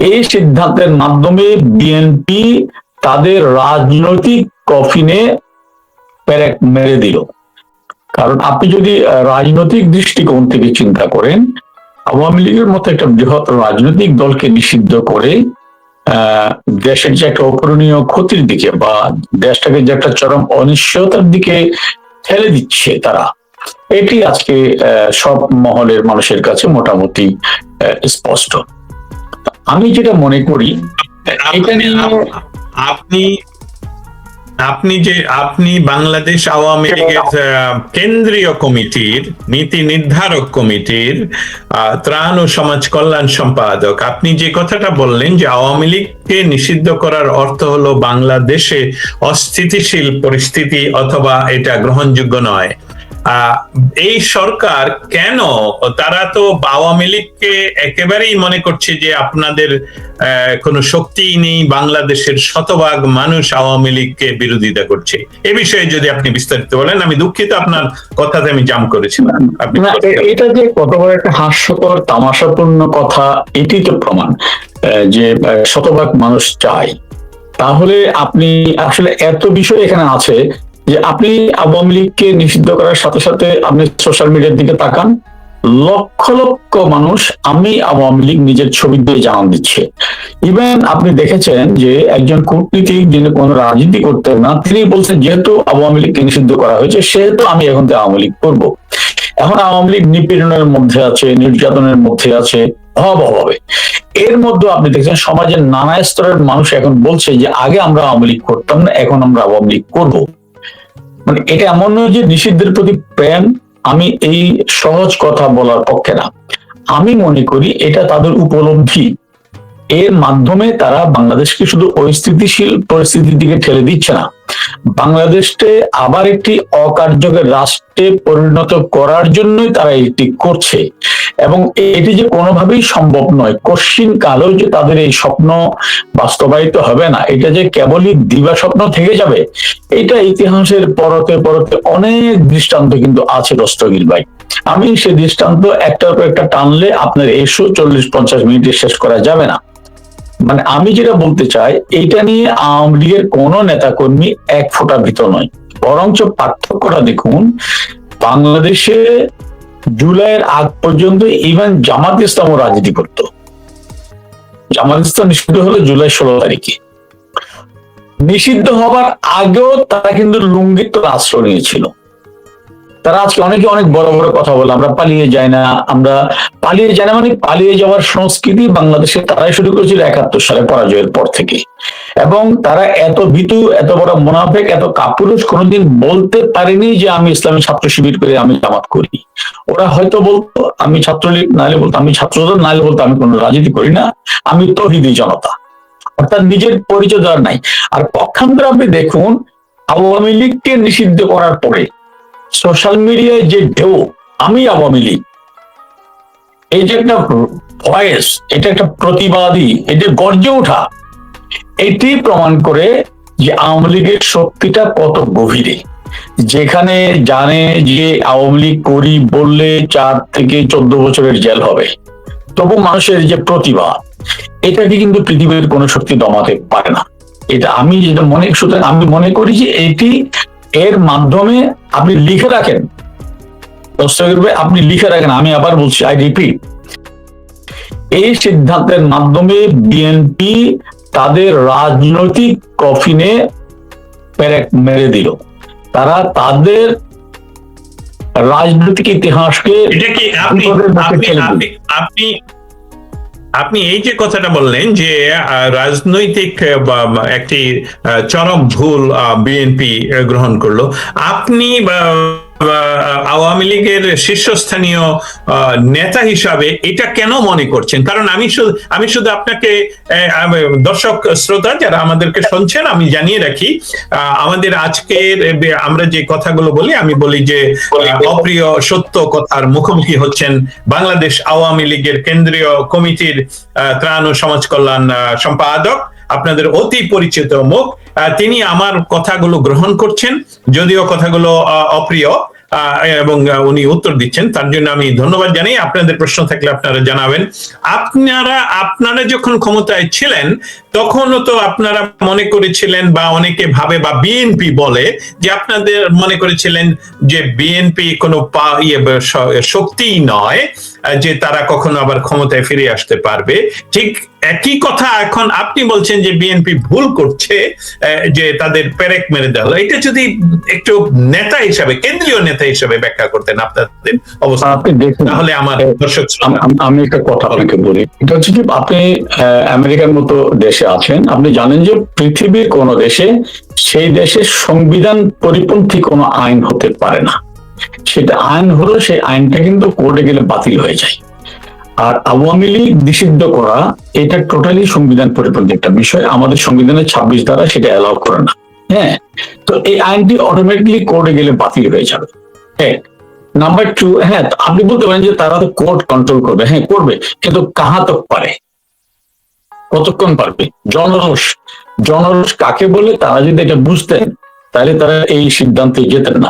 এই সিদ্ধান্তের মাধ্যমে বিএনপি তাদের রাজনৈতিক কফিনে পেরেক মেরে দিল। কারণ আপনি যদি রাজনৈতিক দৃষ্টিকোণ থেকে চিন্তা করেন, আওয়ামী লীগের মতো একটা বৃহৎ রাজনৈতিক দলকে নিষিদ্ধ করে দেশের যে একটা অপূরণীয় ক্ষতির দিকে বা দেশটাকে যে একটা চরম অনিশ্চয়তার দিকে ঠেলে দিচ্ছে তারা, এটি আজকে সব মহলের মানুষের কাছে মোটামুটি স্পষ্ট। আমি যেটা মনে করি, আপনি বাংলাদেশ আওয়ামী লীগের কেন্দ্রীয় কমিটির নীতি নির্ধারক কমিটির ত্রাণ ও সমাজ কল্যাণ সম্পাদক, আপনি যে কথাটা বললেন যে আওয়ামী লীগকে নিষিদ্ধ করার অর্থ হলো বাংলাদেশে অস্থিতিশীল পরিস্থিতি অথবা এটা গ্রহণযোগ্য নয়। এই সরকার কেন, তারা তো আওয়ামী লীগকে একেবারেই মনে করছে যে আপনাদের কোনো শক্তিই নেই, বাংলাদেশের শতভাগ মানুষ আওয়ামী লীগকে বিরোধিতা করছে। এ বিষয়ে যদি আপনি বিস্তারিত বলেন। আমি দুঃখিত, আপনার কথাতে আমি জাম করেছিলাম। এটা যে কত বড় একটা হাস্যকর তামাশাপূর্ণ কথা, এটি তো প্রমাণ যে শতভাগ মানুষ চায়। তাহলে আপনি আসলে এত বিষয় এখানে আছে যে আপনি আওয়ামী লীগকে নিষিদ্ধ করার সাথে সাথে আপনি সোশ্যাল মিডিয়ার দিকে তাকান, লক্ষ লক্ষ মানুষ আমি আওয়ামী লীগ নিজের ছবি দিয়ে জানান দিচ্ছে। ইভেন আপনি দেখেছেন যে একজন কূটনীতিক, যিনি কোনো রাজনীতি করতেন না, তিনি বলছেন যেহেতু আওয়ামী লীগকে নিষিদ্ধ করা হয়েছে সেহেতু আমি এখন থেকে আওয়ামী লীগ করবো। এখন আওয়ামী লীগ নিপীড়নের মধ্যে আছে, নির্যাতনের মধ্যে আছে ভয়াবহভাবে। এর মধ্যে আপনি দেখছেন সমাজের নানা স্তরের মানুষ এখন বলছে যে আগে আমরা আওয়ামী লীগ করতাম না, এখন আমরা আওয়ামী লীগ করবো। মানে এটা এমন নয় যে নিষিদ্ধের প্রতি প্রেম। আমি এই সহজ কথা বলার পক্ষে না, আমি মনে করি এটা তাদের উপলব্ধি। এর মাধ্যমে তারা বাংলাদেশকে শুধু অস্থিতিশীল পরিস্থিতির দিকে ঠেলে দিচ্ছে না, বাংলাদেশকে আবার একটি অকার্যকর রাষ্ট্রে পরিণত করার জন্যই তারা এটি করছে। এবং এটি যে কোনোভাবেই সম্ভব নয়, কশ্চিন কালেও যে তাদের এই স্বপ্ন বাস্তবায়িত হবে না, এটা যে কেবলই দিবা স্বপ্ন থেকে যাবে, এটা ইতিহাসের পরতে পরতে অনেক দৃষ্টান্ত কিন্তু আছে দস্তগীর ভাই। আমি সে দৃষ্টান্ত একটার পর একটা টানলে আপনার 140-50 মিনিটে শেষ করা যাবে না। মানে আমি যেটা বলতে চাই, এইটা নিয়ে আওয়ামী লীগের কোন নেতাকর্মী এক ফোঁটা ভীত নয়, বরঞ্চ পার্থক্যটা দেখুন। বাংলাদেশে জুলাইয়ের আগ পর্যন্ত ইভেন জামাত ইসলামও রাজনীতি করত। জামাত ইসলাম নিষিদ্ধ হলো জুলাই 16 তারিখে। নিষিদ্ধ হবার আগেও তারা কিন্তু লুঙ্গির আশ্রয় নিয়েছিল। তারা আজকে অনেকে অনেক বড় বড় কথা বলে আমরা পালিয়ে যাই না, আমরা পালিয়ে যাই না, মানে পালিয়ে যাওয়ার সংস্কৃতি বাংলাদেশে তারাই শুরু করেছিল 71 সালে পরাজয়ের পর থেকে। এবং তারা এত ভীতু, এত বড় মুনাফেক, এত কাপুরুষ কোনোদিন বলতে পারেনি যে আমি ইসলামী ছাত্র শিবির করে আমি জামাত করি। ওরা হয়তো বলতো আমি ছাত্রলীগ, নাহলে বলতো আমি ছাত্রদল, নাহলে বলতো আমি কোনো রাজনীতি করি না, আমি তৌহিদি জনতা। অর্থাৎ নিজের পরিচয় দেওয়ার নাই। আর পক্ষান্তরে আপনি দেখুন, আওয়ামী লীগকে নিষিদ্ধ করার পরে সোশ্যাল মিডিয়ায় যে ঢেউ আমি আওয়ামী লীগ, এই যে একটা ভয়েস, এটা একটা প্রতিবাদী, এটা গর্জে ওঠা, এটি প্রমাণ করে যে আওয়ামী লীগের শক্তিটা কত গভীরে। যেখানে জানে যে আওয়ামী লীগ করি বললে 4 থেকে 14 বছরের জেল হবে, তবু মানুষের যে প্রতিভা, এটাকে কিন্তু পৃথিবীর কোনো শক্তি দমাতে পারে না। এটা আমি যেটা মনে, সুতরাং আমি মনে করি যে এটি এর মাধ্যমে আপনি লিখে রাখেন, আপনি লিখে রাখেন, আমি আবার বলছি, আই রিপিট, এই সিদ্ধান্তের মাধ্যমে বিএনপি তাদের রাজনৈতিক কফিনে পেরেক মেরে দিল। তারা তাদের রাজনৈতিক ইতিহাসকে আপনি এই যে কথাটা বললেন যে রাজনৈতিক একটি চরম ভুল বিএনপি গ্রহণ করলো, আপনি আওয়ামী লীগের শীর্ষস্থানীয় নেতা হিসাবে এটা কেন মনে করছেন? কারণ আমি শুধু আপনাকে, দর্শক শ্রোতা যারা আমাদেরকে শুনছেন, আমি জানিয়ে রাখি, আমাদের আজকের আমরা যে কথাগুলো বলি, আমি বলি যে অপ্রিয় সত্য কথার মুখোমুখি হচ্ছেন বাংলাদেশ আওয়ামী লীগের কেন্দ্রীয় কমিটির ত্রাণ ও সমাজ কল্যাণ সম্পাদক, আপনাদের অতি পরিচিত মুখ। তিনি আমার কথাগুলো গ্রহণ করছেন, যদিও কথাগুলো অপ্রিয়। এবং উনি উত্তর দিচ্ছেন, তার জন্য আমি ধন্যবাদ জানাই। আপনাদের প্রশ্ন থাকলে আপনারা জানাবেন। আপনারা যখন ক্ষমতায় ছিলেন তখনও তো আপনারা মনে করেছিলেন, বা অনেকে ভাবে, বা বিএনপি বলে যে আপনাদের মনে করেছিলেন যে বিএনপি কোনো শক্তিই নয়, যে তারা কখনো আবার ক্ষমতায় ফিরে আসতে পারবে। ঠিক একই কথা এখন আপনি বলছেন যে বিএনপি ভুল করছে, যে তাদের পেরেক মেরে দেওয়া। এটা যদি একটু নেতা হিসাবে, কেন্দ্রীয় নেতা হিসাবে ব্যাখ্যা করতেন আপনাদের অবস্থা, আপনি দেখুন, তাহলে আমার দর্শক আমি একটা কথা আপনাকে বলি। এটা হচ্ছে কি, আপনি আমেরিকার মতো দেশে আছেন, আপনি জানেন যে পৃথিবীর কোন দেশে সেই দেশের সংবিধান পরিপন্থী কোনো আইন হতে পারে না। সেটা আইন হলো, সেই আইনটা কিন্তু কোর্টে গেলে বাতিল হয়ে যায়। আর আওয়ামী লীগ নিষিদ্ধ করা, এটা টোটালি সংবিধান পরিপন্থী একটা বিষয়। আমাদের সংবিধানের 26 ধারা সেটা অ্যালাউ করে না। হ্যাঁ, তো এই আইনটি অটোমেটিকলি কোর্টে গেলে বাতিল হয়ে যাবে। হ্যাঁ, নাম্বার 2, হ্যাঁ আপনি বলতে পারেন যে তারা তো কোর্ট কন্ট্রোল করবে, হ্যাঁ করবে, কিন্তু কাহা তক পারে, কতক্ষণ পারবে? জনরোষ, জনরোষ কাকে বলে তারা যদি এটা বুঝতেন তাহলে তারা এই সিদ্ধান্তে যেতেন না।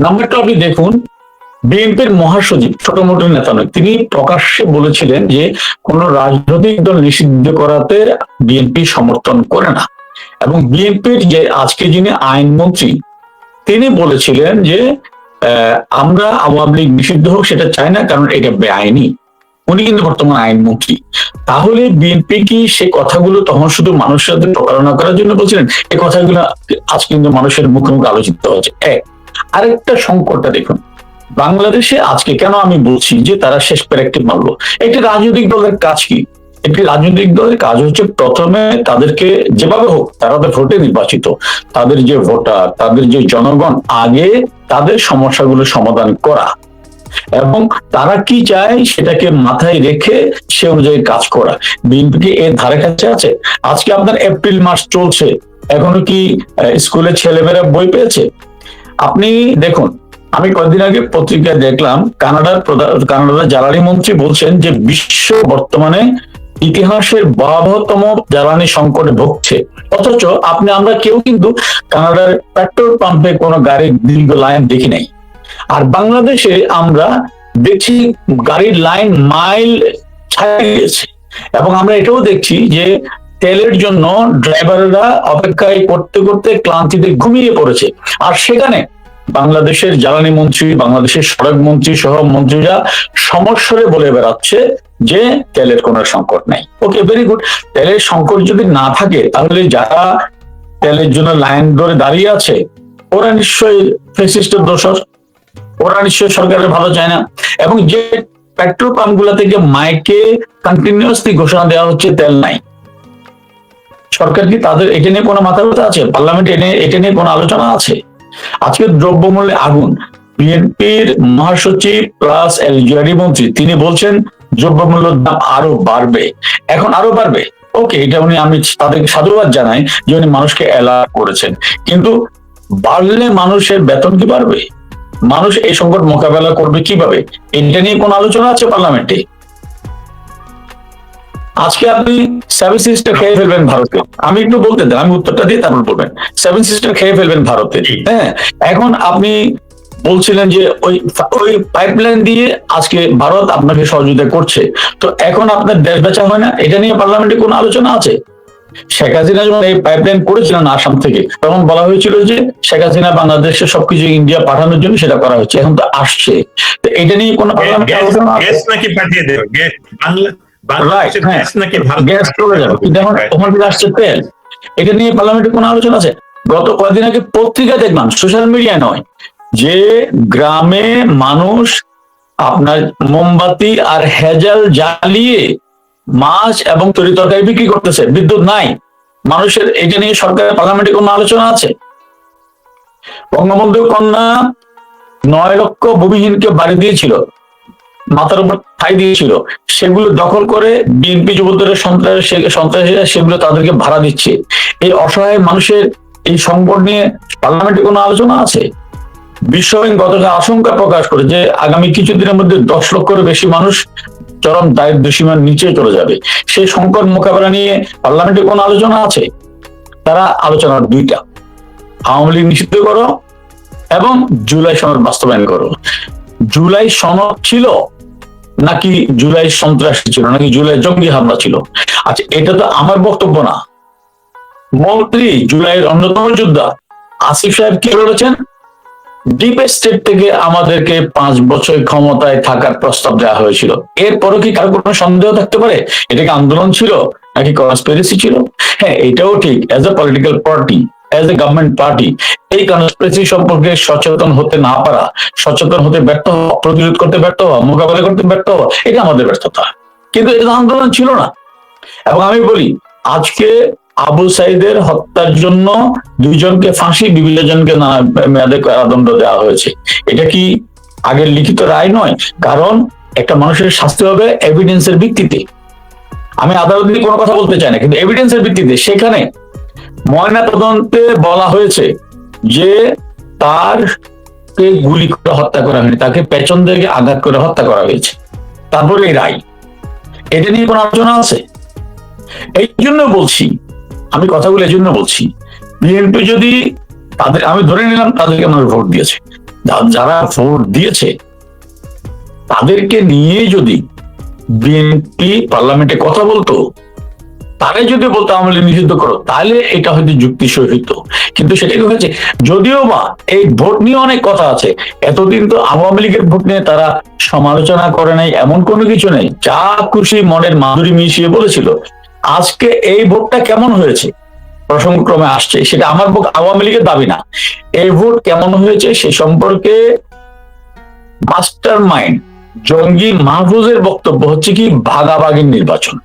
নাম্বার 2, আপনি দেখুন, বিএনপির মহাসচিব ছোট মোটো নেতা নয়, তিনি প্রকাশ্যে বলেছিলেন যে কোন রাজনৈতিক দল নিষিদ্ধ করাতে বিএনপি সমর্থন করে না। এবং বিএনপির যে আজকে যিনি আইনমন্ত্রী, তিনি বলেছিলেন যে আমরা আওয়ামী লীগ নিষিদ্ধ হোক সেটা চাই না, কারণ এটা বেআইনি। উনি কিন্তু বর্তমান আইনমন্ত্রী। তাহলে বিএনপি কি সে কথাগুলো তখন শুধু মানুষের সাথে প্রতারণা করার জন্য বলছিলেন? এই কথাগুলো আজ কিন্তু মানুষের মুখে মুখে আলোচিত হচ্ছে। আরেকটা সংকটটা দেখুন, বাংলাদেশে আজকে কেন আমি বলছি যে তারা শেষ প্যারেকটি মারলো, একটি রাজনৈতিক দলের কাজ কি? একটি রাজনৈতিক দলের কাজ হচ্ছে প্রথমে তাদেরকে যেভাবে হোক, তারা ভোটে নির্বাচিত, তাদের যে ভোটার, তাদের যে জনগণ, আগে তাদের সমস্যাগুলো সমাধান করা, এবং তারা কি চায় সেটাকে মাথায় রেখে সে অনুযায়ী কাজ করা। বিএনপি কি এর ধারে কাছে আছে? আজকে আপনার এপ্রিল মাস চলছে, এখনো কি স্কুলের ছেলেমেয়েরা বই পেয়েছে? আপনি দেখুন, আমি কয়েকদিন আগে পত্রিকায় দেখলাম কানাডার জ্বালানি মন্ত্রী বলছেন যে বিশ্ব বর্তমানে ইতিহাসের ভয়াবহতম জ্বালানি সংকটে ভুগছে। অথচ আমরা কেউ কিন্তু কানাডার পেট্রোল পাম্পে কোনো গাড়ির দীর্ঘ লাইন দেখি নাই। আর বাংলাদেশে আমরা দেখছি গাড়ির লাইন মাইল ছাড়িয়ে গেছে, এবং আমরা এটাও দেখছি যে তেলের জন্য ড্রাইভাররা অপেক্ষায় করতে করতে ক্লান্তিতে ঘুমিয়ে পড়েছে। আর সেখানে বাংলাদেশের জ্বালানি মন্ত্রী, বাংলাদেশের সড়ক মন্ত্রী সহ মন্ত্রীরা সমস্বরে বলে বেড়াচ্ছে যে তেলের কোনো সংকট নাই। ওকে, ভেরি গুড। তেলের সংকট যদি না থাকে তাহলে যারা তেলের জন্য লাইন ধরে দাঁড়িয়ে আছে ওরা নিশ্চয়ই ফ্যাসিস্টের দোষর, ওরা নিশ্চয়ই সরকারের ভালো চায় না। এবং যে পেট্রোল পাম্প গুলা থেকে মাইকে কন্টিনিউয়াসলি ঘোষণা দেওয়া হচ্ছে তেল নাই, সরকার কি তাদের এটা নিয়ে কোনো মাথা ব্যথা আছে? পার্লামেন্টে এটা নিয়ে কোনো আলোচনা আছে? আজকে দ্রব্যমূল্যে আগুন, বিএনপির মহাসচিব প্লাস এলজিআরডি মন্ত্রী তিনি বলছেন দ্রব্যমূল্যের দাম আরো বাড়বে, এখন আরো বাড়বে। ওকে, এটা আমি তাদেরকে সাধুবাদ জানাই যে উনি মানুষকে অ্যালার্ট করেছেন, কিন্তু বাড়লে মানুষের বেতন কি বাড়বে? মানুষ এই সংকট মোকাবেলা করবে কিভাবে? এটা নিয়ে কোন আলোচনা আছে পার্লামেন্টে? আজকে আপনি সেভেন সিস্টার খেয়ে ফেলবেন ভারতে, আমি একটু বলতে দেন, আমি উত্তরটা দিয়ে তারপর বলবেন। সেভেন সিস্টার খেয়ে ফেলবেন ভারতে, হ্যাঁ। এখন আপনি বলছিলেন যে ওই পাইপলাইন দিয়ে আজকে ভারত আপনাকে সহযোগিতা করছে, তো এখন আপনার দেশ বেচা হয় না, এটা নিয়ে পার্লামেন্টে কোনো আলোচনা আছে? শেখ হাসিনা যখন এই পাইপলাইন করেছিলেন আসাম থেকে, তখন বলা হয়েছিল যে শেখ হাসিনা বাংলাদেশে সবকিছু ইন্ডিয়া পাঠানোর জন্য সেটা করা হচ্ছে, এখন তো আসছে, তো এটা নিয়ে কোনো পার্লামেন্টে আলোচনা আছে? গ্যাস নাকি পাঠিয়ে দেবে, গ্যাস চলে যাবে, কিন্তু এখন ওখান থেকে আসছে তেল, এটা নিয়ে পার্লামেন্টে কোনো আলোচনা আছে? গত কয়েকদিন আগে পত্রিকা দেখলাম, সোশ্যাল মিডিয়া নয়, যে গ্রামে মানুষ আপনার মোমবাতি আর হেজাল জ্বালিয়ে মাছ এবং তরি তরকারি বিক্রি করতেছে, বিদ্যুৎ নাই মানুষের। এটা নিয়ে সরকারের পার্লামেন্টে কোনো আলোচনা আছে? বঙ্গবন্ধু কন্যা 9 লক্ষ ভূমিহীনকে বাড়ি দিয়েছিল, মাথার উপর ঠাই দিয়েছিল, সেগুলো দখল করে বিএনপি যুবদলের সন্ত্রাসীরা সেগুলো তাদেরকে ভাড়া দিচ্ছে। এই অসহায় মানুষের এই সংকট নিয়ে পার্লামেন্টে কোনো আলোচনা আছে? বিশ্বব্যাংক গতকাল আশঙ্কা প্রকাশ করে যে আগামী কিছুদিনের মধ্যে 10 লক্ষের বেশি মানুষ চরম দারিদ্র সীমার নিচে চলে যাবে। সেই সংকট মোকাবেলা নিয়ে পার্লামেন্টে কোনো আলোচনা আছে? তারা আলোচনার দুইটা, আওয়ামী লীগ নিষিদ্ধ করো এবং জুলাই সনদ বাস্তবায়ন করো। জুলাই সনদ ছিল নাকি জুলাই সন্ত্রাসী ছিল নাকি জুলাই জঙ্গি হামলা ছিল? আচ্ছা, এটা তো আমার বক্তব্য না। মন্ত্রী জুলাইয়ের অন্যতম যোদ্ধা আসিফ সাহেব কি বলেছেন? ডিপ স্টেট থেকে আমাদেরকে 5 বছর ক্ষমতায় থাকার প্রস্তাব দেওয়া হয়েছিল, এরপরও কি কারো কোনো সন্দেহ থাকতে পারে এটা কি আন্দোলন ছিল নাকি কনস্পিরেসি ছিল? হ্যাঁ, এটাও ঠিক, as a political party, as a government party এই কনস্পিরেসি সম্পর্কে সচেতন হতে না পারা, সচেতন হতে ব্যর্থ হওয়া, প্রতিরোধ করতে ব্যর্থ হওয়া, মোকাবেলা করতে ব্যর্থ হওয়া, এটা আমাদের ব্যর্থতা। কিন্তু এটা আন্দোলন ছিল না। এবং আমি বলি, আজকে আবু সাইদের হত্যার জন্য 2 জনকে ফাঁসি, বিভিন্ন জনকে নানা মেয়াদে কারাদণ্ড দেওয়া হয়েছে। এটা কি আগের লিখিত রায় নয়? কারণ একটা মানুষের শাস্তি হবে এভিডেন্সের ভিত্তিতে। আমি আদালত নিয়ে কোনো কথা বলতে চাই না, কিন্তু এভিডেন্সের ভিত্তিতে সেখানে ময়না তদন্তে বলা হয়েছে যে তার কে গুলি করে হত্যা করা হয়নি, তাকে পেছন থেকে আঘাত করে হত্যা করা হয়েছে। তারপরে এই রায়, এটা নিয়ে কোনো আলোচনা আছে? এই জন্য বলছি, আমি কথাগুলো এই জন্য বলছি, বিএনপি যদি তাদের, আমি ধরে নিলাম তাদেরকে মানুষ ভোট দিয়েছে, যারা ভোট দিয়েছে তাদেরকে নিয়ে যদি বিএনপি পার্লামেন্টে কথা বলতো, তারাই যদি বলতো আওয়ামী লীগ নিষিদ্ধ করো, তাহলে এটা হয়তো যুক্তিসহ হইতো। কিন্তু সেটা কি হয়েছে? যদিও বা এই ভোট নিয়ে অনেক কথা আছে, এতদিন তো আওয়ামী লীগের ভোট নিয়ে তারা সমালোচনা করে নাই, এমন কোনো কিছু নেই, যা খুশি মনের মাধুরী মিশিয়ে বলেছিল। আজকে এই ভোটটা কেমন হয়েছে প্রসঙ্গক্রমে আসছে, সেটা আমার আওয়ামী লীগের দাবি না। এই ভোট কেমন হয়েছে সে সম্পর্কে মাস্টার মাইন্ড জঙ্গি মাহফুজের বক্তব্য হচ্ছে কি ভাগাভাগির নির্বাচন।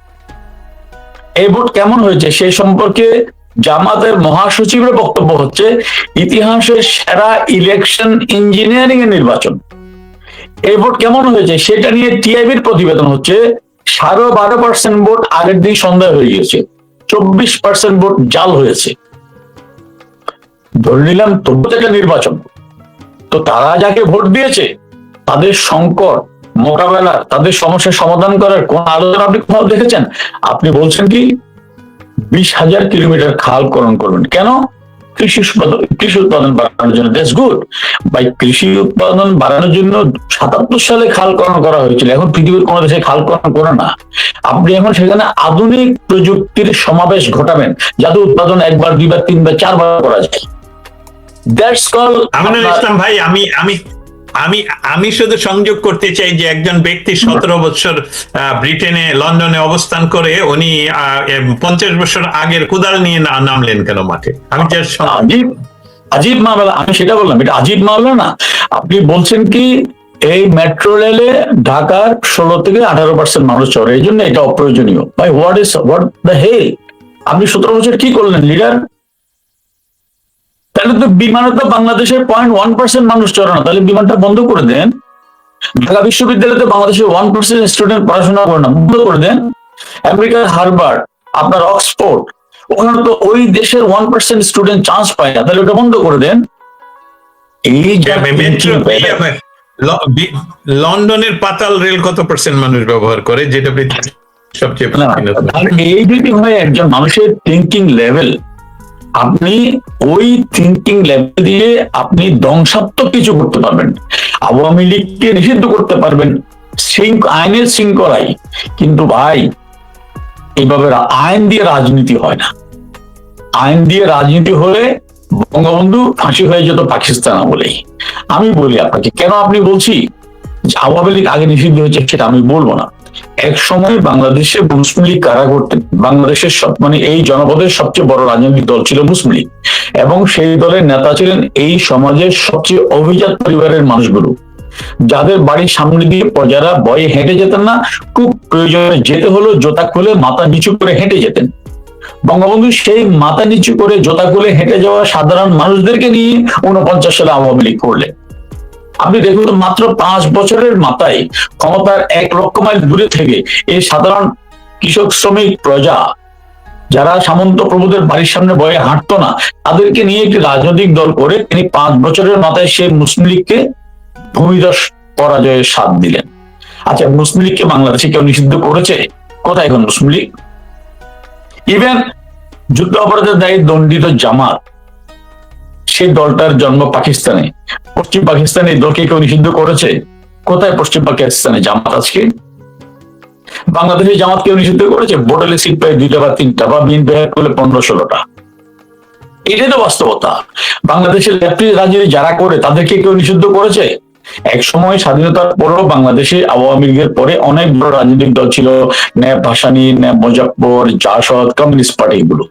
এই ভোট কেমন হয়েছে সেই সম্পর্কে জামাতের মহাসচিবের বক্তব্য হচ্ছে ইতিহাসের সেরা ইলেকশন ইঞ্জিনিয়ারিং এর নির্বাচন। এই ভোট কেমন হয়েছে সেটা নিয়ে টিআইবির প্রতিবেদন হচ্ছে 12.5% ভোট আগের দিন সন্ধ্যায় হয়ে গিয়েছে, 24% ভোট জাল হয়েছে। ধরে নিলাম তবু একটা নির্বাচন, তো তারা যাকে ভোট দিয়েছে তাদের সংকট মোকাবেলা, তাদের সমস্যার সমাধান করার কোন আলোচনা আপনি কোথাও দেখেছেন? আপনি বলছেন কি 20,000 কিলোমিটার খাল খনন করবেন, কেন? কৃষি উৎপাদন বাড়ানোর জন্য। দ্যাটস গুড ভাই, কৃষি উৎপাদন বাড়ানোর জন্য 77 সালে খাল খনন করা হয়েছিল, এখন পৃথিবীর কোনো দেশে খাল খনন করে না। আপনি এখন সেখানে আধুনিক প্রযুক্তির সমাবেশ ঘটাবেন যাতে উৎপাদন 1 বার 2 বার 3 বার 4 বার করা যায়। That's call. আমিনুল ইসলাম ভাই, আমি আমি আমি আমি শুধু সংযোগ করতে চাই যে একজন ব্যক্তি 17 বছর ব্রিটেনে, লন্ডনে অবস্থান করে উনি 50 বছর আগের কুদাল নিয়ে নামলেন কেন মাঠে? আমি আজীব মামলা, আমি সেটা বললাম, এটা আজীব মামলা না। আপনি বলছেন কি এই মেট্রো রেলে ঢাকার 16 থেকে 18% মানুষ চড়ে, এই জন্য এটা অপ্রয়োজনীয়। ভাই হোয়াট দ্য হেল, আপনি 17 বছর কি করলেন লিডার? তাহলে তো বিমানে তো বাংলাদেশের 0.1% মানুষ চড়ে না, তাহলে বিমানটা বন্ধ করে দেন। ঢাকা বিশ্ববিদ্যালয়ে তো বাংলাদেশের 1% স্টুডেন্ট পড়াশোনা করে না, বন্ধ করে দেন। আমেরিকার হার্ভার্ড, আপনার অক্সফোর্ড, ওখানে তো ওই দেশের 1% স্টুডেন্ট চান্স পায় না, তাহলে ওটা বন্ধ করে দেন। এই লন্ডনের পাতাল রেল কত পার্সেন্ট মানুষ ব্যবহার করে, যেটা সবচেয়ে এই যদি হয় একজন মানুষের থিঙ্কিং লেভেল, আপনি ওই থিঙ্কিং লেভেল দিয়ে আপনি ধ্বংসাত্মক কিছু করতে পারবেন। আওয়ামী লীগকে নিষিদ্ধ করতে পারবেন আইনের শৃঙ্খলায়, কিন্তু ভাই এইভাবে আইন দিয়ে রাজনীতি হয় না। আইন দিয়ে রাজনীতি হলে বঙ্গবন্ধু ফাঁসি হয়ে যেত পাকিস্তান আমলেই। আমি বলি আপনাকে, কেন আপনি বলছি যে আওয়ামী লীগ আগে নিষিদ্ধ হয়েছে সেটা আমি বলবো না। এক সময় বাংলাদেশে মুসলিম লীগ কারা করতেন, বাংলাদেশের মানে এই জনপদের সবচেয়ে বড় রাজনৈতিক দল ছিল মুসলিম লীগ, এবং সেই দলের নেতা ছিলেন এই সমাজের সবচেয়ে অভিজাত পরিবারের মানুষগুলো, যাদের বাড়ির সামনে দিয়ে প্রজারা ভয়ে হেঁটে যেতেন না, খুব প্রয়োজনে যেতে হলো জোতা খুলে মাথা নিচু করে হেঁটে যেতেন। বঙ্গবন্ধু সেই মাথা নিচু করে জোতা খুলে হেঁটে যাওয়া সাধারণ মানুষদেরকে নিয়ে 49 সালে আওয়ামী লীগ করলেন। আপনি দেখুন মাত্র 5 বছরের মাথায় ক্ষমতার 1 লক্ষ মাইল দূরে থেকে এই সাধারণ কৃষক শ্রমিক প্রজা, যারা সামন্ত প্রভুদের বাড়ির সামনে বয়ে হাঁটতো না, তাদেরকে নিয়ে একটি রাজনৈতিক দল করে তিনি 5 বছরের মাথায় সে মুসলিম লীগকে ভূমিধস পরাজয়ের স্বাদ দিলেন। আচ্ছা, মুসলিম লীগকে বাংলাদেশে কেউ নিষিদ্ধ করেছে? কোথায় এখন মুসলিম লীগ? ইভেন যুদ্ধ অপরাধের দায়ে দণ্ডিত জামাত, সেই দলটার জন্ম পাকিস্তানে। পশ্চিম পাকিস্তানে এই দলকে কেউ নিষিদ্ধ করেছে? কোথায় পশ্চিম পাকিস্তানে জামাত আজকে? বাংলাদেশে জামাত কেউ নিষিদ্ধ করেছে? বোর্ডালে সিট পায় 2টা বা 3টা, বা বিএনপি করলে 15-16টা। এটাই তো বাস্তবতা। বাংলাদেশের লেফটি রাজনীতি যারা করে তাদেরকে কেউ নিষিদ্ধ করেছে? এক সময় স্বাধীনতার পরেও বাংলাদেশে আওয়ামী লীগের পরে অনেক বড় রাজনৈতিক দল ছিল, ন্যাপ ভাসানী, ন্যাপ মুজাফফর, জাসদ, কমিউনিস্ট পার্টি, এগুলো।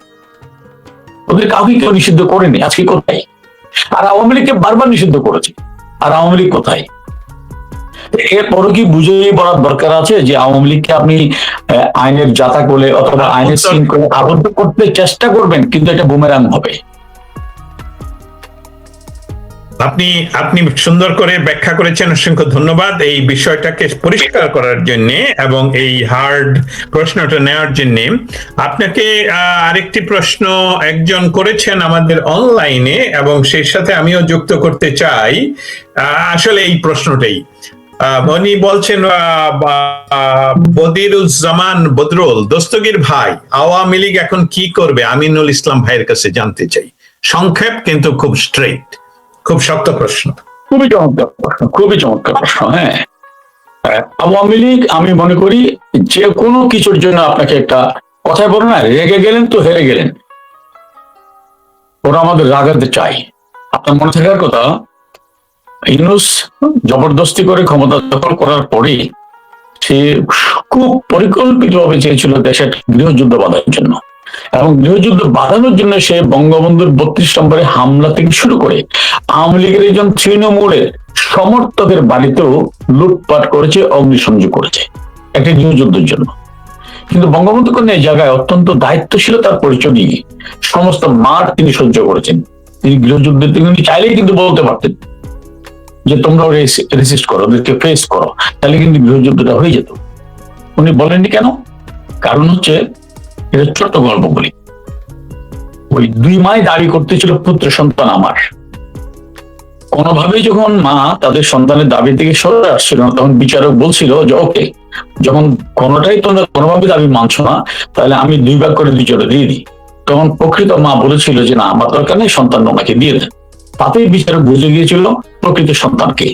ওদের কাউকে কেউ নিষিদ্ধ করেনি। আজকে কোথায়? আর আওয়ামী লীগকে বারবার নিষিদ্ধ করেছে, আর আওয়ামী লীগ কোথায়? এরপরও কি বুঝে বলার দরকার আছে যে আওয়ামী লীগকে আপনি আইনের জাতা কোলে অথবা আইনের শৃঙ্খলে আবদ্ধ করতে চেষ্টা করবেন, কিন্তু এটা বুমেরাং হবে। আপনি আপনি সুন্দর করে ব্যাখ্যা করেছেন, অসংখ্য ধন্যবাদ এই বিষয়টাকে পরিষ্কার করার জন্য এবং এই হার্ড প্রশ্নটা নেওয়ার জন্য। আপনাকে আরেকটি প্রশ্ন একজন করেছেন আমাদের অনলাইনে, এবং সেই সাথে আমিও যুক্ত করতে চাই আসলে এই প্রশ্নটাই। উনি বলছেন, বদিরুজ্জামান বদরুল, দস্তগীর ভাই, আওয়ামী লীগ এখন কি করবে আমিনুল ইসলাম ভাইয়ের কাছে জানতে চাই। সংক্ষেপ কিন্তু খুব স্ট্রেইট, খুব শক্ত প্রশ্ন। খুবই চমৎকার প্রশ্ন, খুবই চমৎকার প্রশ্ন। হ্যাঁ, আওয়ামী লীগ আমি মনে করি যে কোনো কিছুর জন্য আপনাকে একটা কথায় বলো না, রেগে গেলেন তো হেরে গেলেন। ওরা আমাদের রাগাতে চাই। আপনার মনে থাকার কথা, ইউনূস জবরদস্তি করে ক্ষমতা দখল করার পরে সে খুব পরিকল্পিতভাবে চেয়েছিল দেশের গৃহযুদ্ধ বাঁধার জন্য, এবং গৃহযুদ্ধ বাঁধানোর জন্য সে বঙ্গবন্ধুর 32 নম্বরে হামলা থেকে শুরু করে আওয়ামী লীগের একজন তৃণমূলের সমর্থকের বাড়িতেও লুটপাট করেছে, অগ্নিসংযোগ করেছে একটা গৃহযুদ্ধের জন্য। কিন্তু বঙ্গবন্ধু কন্যা এই জায়গায় অত্যন্ত দায়িত্বশীলতার পরিচয় দিয়ে সমস্ত মাঠ তিনি সহ্য করেছেন। তিনি গৃহযুদ্ধের তিনি চাইলেই কিন্তু বলতে পারতেন যে তোমরা রেসিস্ট করো, ওদেরকে ফেস করো, তাহলে কিন্তু গৃহযুদ্ধটা হয়ে যেত। উনি বলেননি কেন? কারণ হচ্ছে, এটা ছোট্ট গল্প বলি। ওই 2 মাই দাবি করতেছিল পুত্র সন্তান আমার। কোনোভাবেই যখন মা তাদের সন্তানের দাবি থেকে সরে আসছিল না, তখন বিচারক বলছিল যে ওকে, যখন কোনোটাই তোমরা কোনোভাবে দাবি মানছো না, তাহলে আমি 2 ভাগ করে 2 জোড়া দিয়ে দিই। তখন প্রকৃত মা বলেছিল যে না, আমার দরকার নেই, সন্তান ওনাকে দিয়ে দেন। তাতেই বিচারক বুঝে গিয়েছিল প্রকৃত সন্তানকে,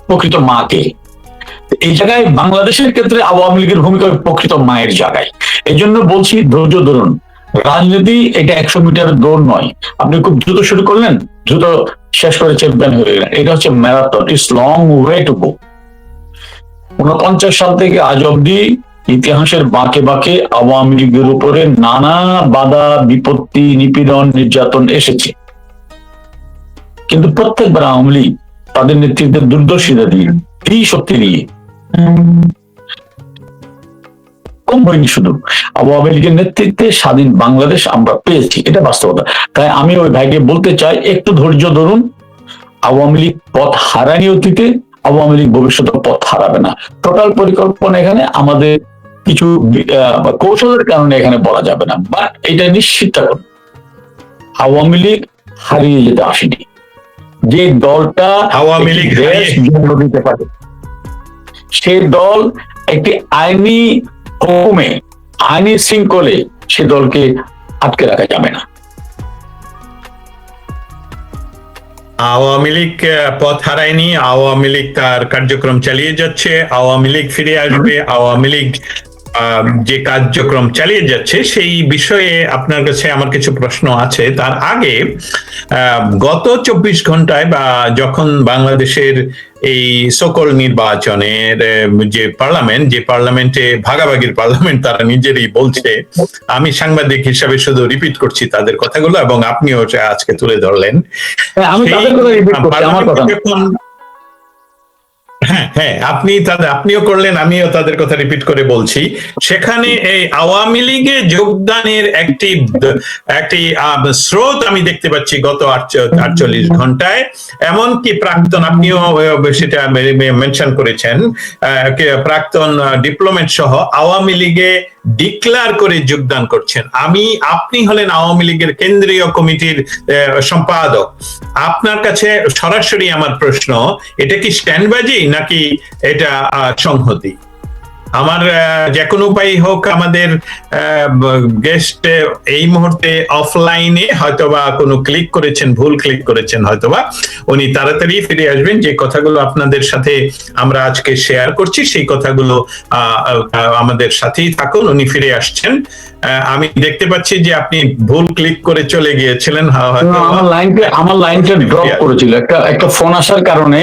প্রকৃত মাকে। এই জায়গায় বাংলাদেশের ক্ষেত্রে আওয়ামী লীগের ভূমিকা প্রকৃত মায়ের জায়গায়। এই জন্য বলছি, ধৈর্য ধরুন। রাজনীতি এটা 100 মিটারের দৌড় নয়। আপনি খুব দ্রুত শুরু করলেন, দ্রুত শেষ করে চ্যাম্পিয়ন হয়ে গেলেন। এটা হচ্ছে marathon, it's long way to go. 49 সাল থেকে আজ অব্দি ইতিহাসের বাঁকে বাঁকে আওয়ামী লীগের উপরে নানা বাধা বিপত্তি, নিপীড়ন, নির্যাতন এসেছে, কিন্তু প্রত্যেকবার আওয়ামী লীগ তাদের নেতৃত্বের দূরদর্শিতা দিয়ে, এই শক্তি দিয়ে কম হয়নি। শুধু আওয়ামী লীগের নেতৃত্বে স্বাধীন বাংলাদেশ আমরা পেয়েছি, এটা বাস্তবতা। তাই আমি ওই ভাইকে বলতে চাই, একটু ধৈর্য ধরুন। আওয়ামী লীগ পথ হারায়নি অতীতে, আওয়ামী লীগ ভবিষ্যতে পথ হারাবে না। টোটাল পরিকল্পনা এখানে আমাদের কিছু কৌশলের কারণে এখানে বলা যাবে না, বাট এটা নিশ্চিত থাকুন, আওয়ামী লীগ হারিয়ে যেতে আসেনি। যে দলটা আওয়ামী লীগ দিতে পারে, সে দল একটি আইনি হুকুমে, আইনি শৃঙ্খলে সে দলকে আটকে রাখা যাবে না। আওয়ামী লীগ পথ হারায়নি, আওয়ামী লীগ তার কার্যক্রম চালিয়ে যাচ্ছে, আওয়ামী লীগ ফিরে আসবে। আওয়ামী লীগ যে কার্যক্রম চালিয়ে যাচ্ছে সেই বিষয়ে আপনার কাছে আমার কিছু প্রশ্ন আছে। তার আগে গত 24 ঘন্টায় বা যখন বাংলাদেশের এই সকল নির্বাচনের যে পার্লামেন্টে ভাগাভাগির পার্লামেন্ট তারা নিজেরই বলছে, আমি সাংবাদিক হিসাবে শুধু রিপিট করছি তাদের কথাগুলো, এবং আপনিও আজকে তুলে ধরলেন। আমি তাদের কথা রিপিট করছি, আমার কথা হ্যাঁ, আপনিও করলেন, আমিও তাদের কথা রিপিট করে বলছি। সেখানে এই আওয়ামী লীগে যোগদানের একটি স্রোত আমি দেখতে পাচ্ছি গত 48 ঘন্টায়। এমনকি প্রাক্তন, আপনিও সেটা মেনশন করেছেন, প্রাক্তন ডিপ্লোমেট সহ আওয়ামী লীগে ডিক্লেয়ার করে যোগদান করছেন। আপনি হলেন আওয়ামী লীগের কেন্দ্রীয় কমিটির সম্পাদক। আপনার কাছে সরাসরি আমার প্রশ্ন, এটা কি স্ট্যান্ডবাজি নাকি এটা সংহতি? আমার যে কোনো উপায় হোক আমাদের গেস্ট এই মুহূর্তে অফলাইনে হয়তোবা কোনো ক্লিক করেছেন, ভুল ক্লিক করেছেন হয়তোবা, উনি তাড়াতাড়ি ফিরে আসবেন। যে কথাগুলো আপনাদের সাথে আমরা আজকে শেয়ার করছি সেই কথাগুলো আমাদের সাথেই থাকুন। উনি ফিরে আসছেন। আমি দেখতে পাচ্ছি যে আপনি ভুল ক্লিক করে চলে গিয়েছিলেন। আমার লাইনটা ড্রপ করেছিল, একটা ফোন আসার কারণে,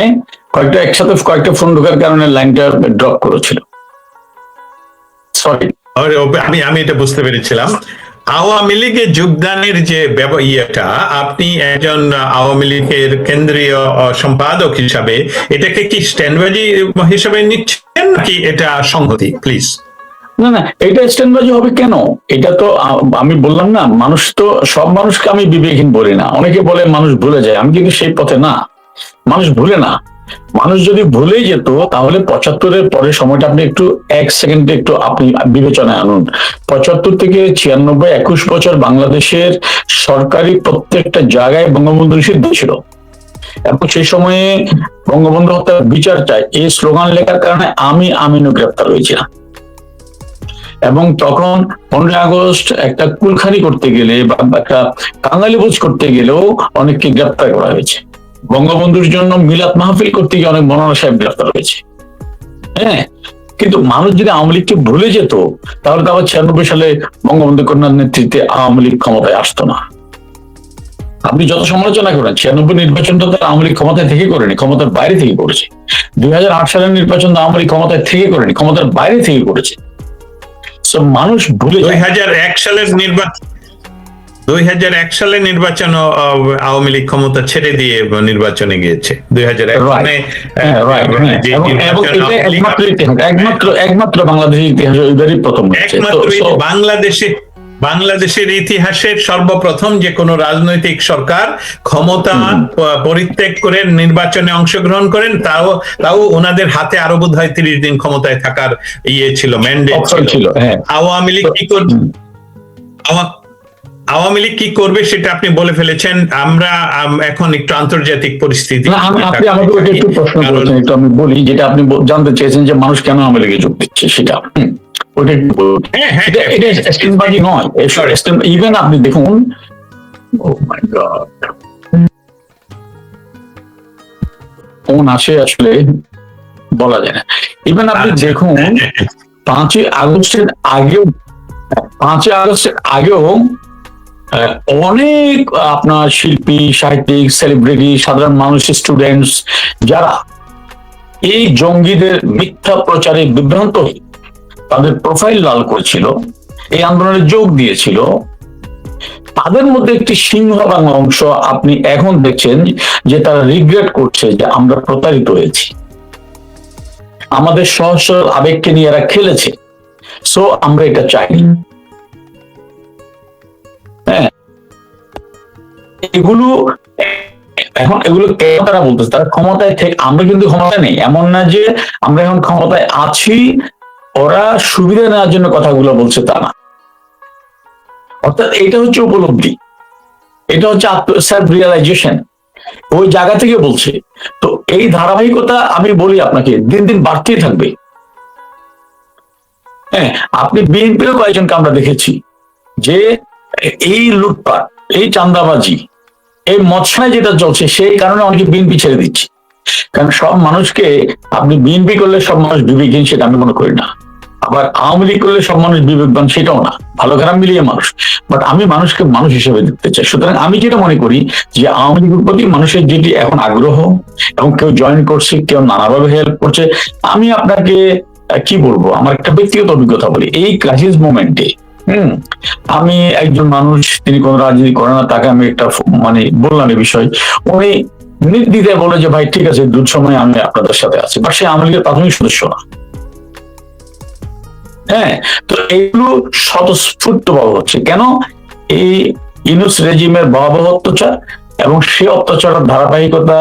একসাথে কয়েকটা ফোন ঢোকার কারণে লাইনটা ড্রপ করেছিল। সরি, আমি এটা বুঝতে পেরেছিলাম। আওয়ামী লীগে যোগদানের যে ইয়েটা, আপনি একজন আওয়ামী লীগের কেন্দ্রীয় সম্পাদক হিসাবে এটাকে কি স্ট্যান্ডবাজি হিসাবে নিচ্ছেন নাকি এটা সংহতি? প্লিজ। না না, এটা স্ট্যান্ডবাজি হবে কেন? এটা তো আমি বললাম না, মানুষ তো সব মানুষকে আমি বিবেকহীন বলি না। অনেকে বলে মানুষ ভুলে যায়, আমি কিন্তু সেই পথে না। মানুষ ভুলে না। মানুষ যদি ভুলেই যেত তাহলে 75-এর পরের সময়টা আপনি একটু এক সেকেন্ডে একটু আপনি বিবেচনায় আনুন। 75 থেকে 96, 21 বছর বাংলাদেশের সরকারি প্রত্যেকটা জায়গায় বঙ্গবন্ধু নিষিদ্ধ ছিল, এবং সেই সময়ে বঙ্গবন্ধু হত্যার বিচার চাই এই স্লোগান লেখার কারণে আমি আমিনও গ্রেপ্তার হয়েছিলাম। এবং তখন 15 আগস্ট একটা কুলখানি করতে গেলে বা একটা কাঙালিবোজ করতে গেলেও অনেককে গ্রেপ্তার করা হয়েছে। বঙ্গবন্ধুর জন্য মিলাদ মাহফিল করতে গিয়ে অনেক মৌলানা সাহেব গ্রেপ্তার হয়েছে। হ্যাঁ, কিন্তু মানুষ যদি আওয়ামী লীগকে ভুলে যেত তাহলে তো আবার 96 সালে বঙ্গবন্ধু কন্যার নেতৃত্বে আওয়ামী লীগ ক্ষমতায় আসতো না। আপনি যত সমালোচনা করেন, 96 নির্বাচনটা তো আওয়ামী লীগ ক্ষমতায় থেকে করেনি, ক্ষমতার বাইরে থেকে করেছে। 2008 সালের নির্বাচন আওয়ামী লীগ ক্ষমতায় থেকে করেনি, ক্ষমতার বাইরে থেকে করেছে। মানুষ ভুলে 2001 সালের নির্বাচন, 2001 সালে নির্বাচন আওয়ামী লীগ ক্ষমতা ছেড়ে দিয়ে নির্বাচনে গিয়েছে। 2001 সালে একমাত্র বাংলাদেশের ইতিহাসে ওইবারই প্রথম, একমাত্র বাংলাদেশের ইতিহাসের সর্বপ্রথম যে কোনো রাজনৈতিক সরকার ক্ষমতা পরিত্যাগ করে নির্বাচনে অংশগ্রহণ করেন, তাও ওনাদের হাতে আরো বোধ হয় 30 দিন ক্ষমতায় থাকার ছিল, ম্যান্ডেট ছিল। আওয়ামী লীগ কি করবে, আওয়ামী লীগ কি করবে সেটা আপনি বলে ফেলেছেন। আমরা এখন একটু আন্তর্জাতিক পরিস্থিতি, আপনি আমাকে একটু প্রশ্ন করেছেন, একটু আমি বলি যেটা আপনি জানতে চেয়েছেন যে মানুষ কেন আওয়ামী লীগে যোগ দিচ্ছে সেটা। ইভেন আপনি দেখুন, কোন আসে আসলে বলা যায় না। ইভেন আপনি দেখুন 5ই আগস্টের আগেও অনেক আপনার শিল্পী, সাহিত্যিক, সেলিব্রিটি, সাধারণ মানুষ, স্টুডেন্টস যারা এই জঙ্গিদের মিথ্যা প্রচারে বিভ্রান্ত হয়ে তাদের প্রোফাইল লাল করেছিল, এই আন্দোলনে যোগ দিয়েছিল, তাদের মধ্যে একটি সিংহভাগ অংশ আপনি এখন দেখছেন যে তারা রিগ্রেট করছে যে আমরা প্রতারিত হয়েছি, আমাদের সহজ সরল আবেগকে নিয়ে এরা খেলেছে, সো আমরা এটা চাইনি। হ্যাঁ, এগুলো কেন তারা বলতেছে? তারা ক্ষমতায় থেকে, আমরা কিন্তু ক্ষমতায় নেই, এমন না যে আমরা এখন ক্ষমতায় আছি, ওরা সুবিধা নেওয়ার জন্য কথাগুলো বলছে তা না। অর্থাৎ এটা হচ্ছে উপলব্ধি, এটা হচ্ছে সেলফ রিয়েলাইজেশন, ওই জায়গা থেকে বলছে। তো এই ধারাবাহিকতা আমি বলি আপনাকে দিন দিন বাড়তেই থাকবে। হ্যাঁ, আপনি বিএনপিরও কয়েকজনকে আমরা দেখেছি যে এই লুটপাট, এই চাঁদাবাজি, এই মৎস্যায় যেটা চলছে সেই কারণে অনেকে বিএনপি ছেড়ে দিচ্ছে। কারণ সব মানুষকে আপনি বিএনপি করলে সব মানুষ বিবেকহীন সেটা আমি মনে করি না, আবার আওয়ামী লীগ করলে সব মানুষ বিবেকবান সেটাও না, ভালো খারাপ মিলিয়ে মানুষ। বাট আমি মানুষকে মানুষ হিসেবে দেখতে চাই। সুতরাং আমি যেটা মনে করি যে আওয়ামী লীগের প্রতি মানুষের যেটি এখন আগ্রহ, এবং কেউ জয়েন করছে, কেউ নানাভাবে হেল্প করছে। আমি আপনাকে কি বলবো, আমার একটা ব্যক্তিগত অভিজ্ঞতা বলি। এই ক্রাইসিস মোমেন্টে আমি একজন মানুষ, তিনি কোন রাজনীতি করে না, তাকে আমি একটা বললাম এই বিষয়, উনি নির্দ্বিধায় বলে যে ভাই ঠিক আছে, দুঃসময় আমি আপনাদের সাথে আছি, বা সে আওয়ামী লীগের প্রাথমিক সদস্য না। হ্যাঁ, তো এইগুলো স্বতঃস্ফূর্ত ভাবে হচ্ছে কেন? এই ইউনূস রেজিমের ভয়াবহ অত্যাচার, এবং সে অত্যাচারের ধারাবাহিকতা,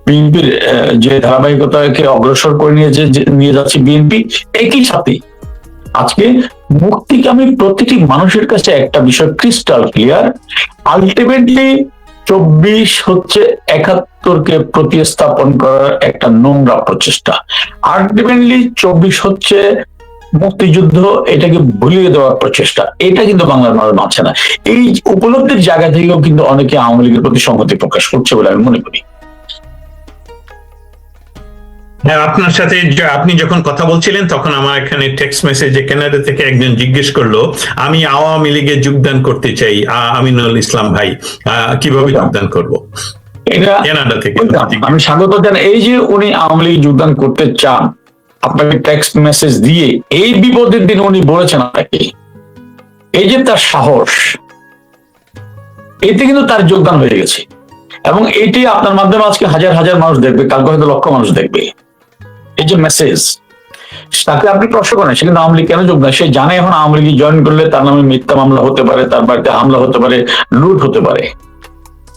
বিএনপির যে ধারাবাহিকতাকে অগ্রসর করে নিয়ে যাচ্ছে বিএনপি। একই সাথে আজকে মুক্তিকামী প্রতিটি মানুষের কাছে একটা বিষয় ক্রিস্টাল ক্লিয়ার, আলটিমেটলি 24 হচ্ছে 71কে প্রতিস্থাপন করার একটা নোংরা প্রচেষ্টা। আলটিমেটলি 24 হচ্ছে মুক্তিযুদ্ধ এটাকে ভুলিয়ে দেওয়ার প্রচেষ্টা, এটা কিন্তু বাংলার মানুষ মানছে না। এই উপলব্ধির জায়গা থেকেও কিন্তু অনেকে আওয়ামী লীগের প্রতি সংহতি প্রকাশ করছে বলে আমি মনে করি। হ্যাঁ, আপনার সাথে আপনি যখন কথা বলছিলেন তখন আমার এখানে টেক্সট মেসেজে কানাডা থেকে একজন জিজ্ঞেস করলো, আমি আওয়ামী লীগে যোগদান করতে চাই, আমিনুল ইসলাম ভাই, কিভাবে যোগদান করব? এটা কানাডা থেকে আমি স্বাগত জানাই। এই যে উনি আওয়ামী লীগ যোগদান করতে চান, আপনাকে টেক্সট মেসেজ দিয়ে এই বিপদের দিন উনি বলেছেন আপনাকে, এই যে তার সাহস, এতে কিন্তু তার যোগদান হয়ে গেছে। এবং এটি আপনার মাধ্যমে আজকে হাজার হাজার মানুষ দেখবে, কালকে হয়তো লক্ষ মানুষ দেখবে। এই যে মেসেজ, তাকে আপনি প্রশ্ন করেন সে কিন্তু আওয়ামী লীগ কেন যোগদান, সে জানে এখন আওয়ামী লীগ জয়েন করলে তার নামে মিথ্যা মামলা হতে পারে, তার বাড়িতে হামলা হতে পারে, লুট হতে পারে,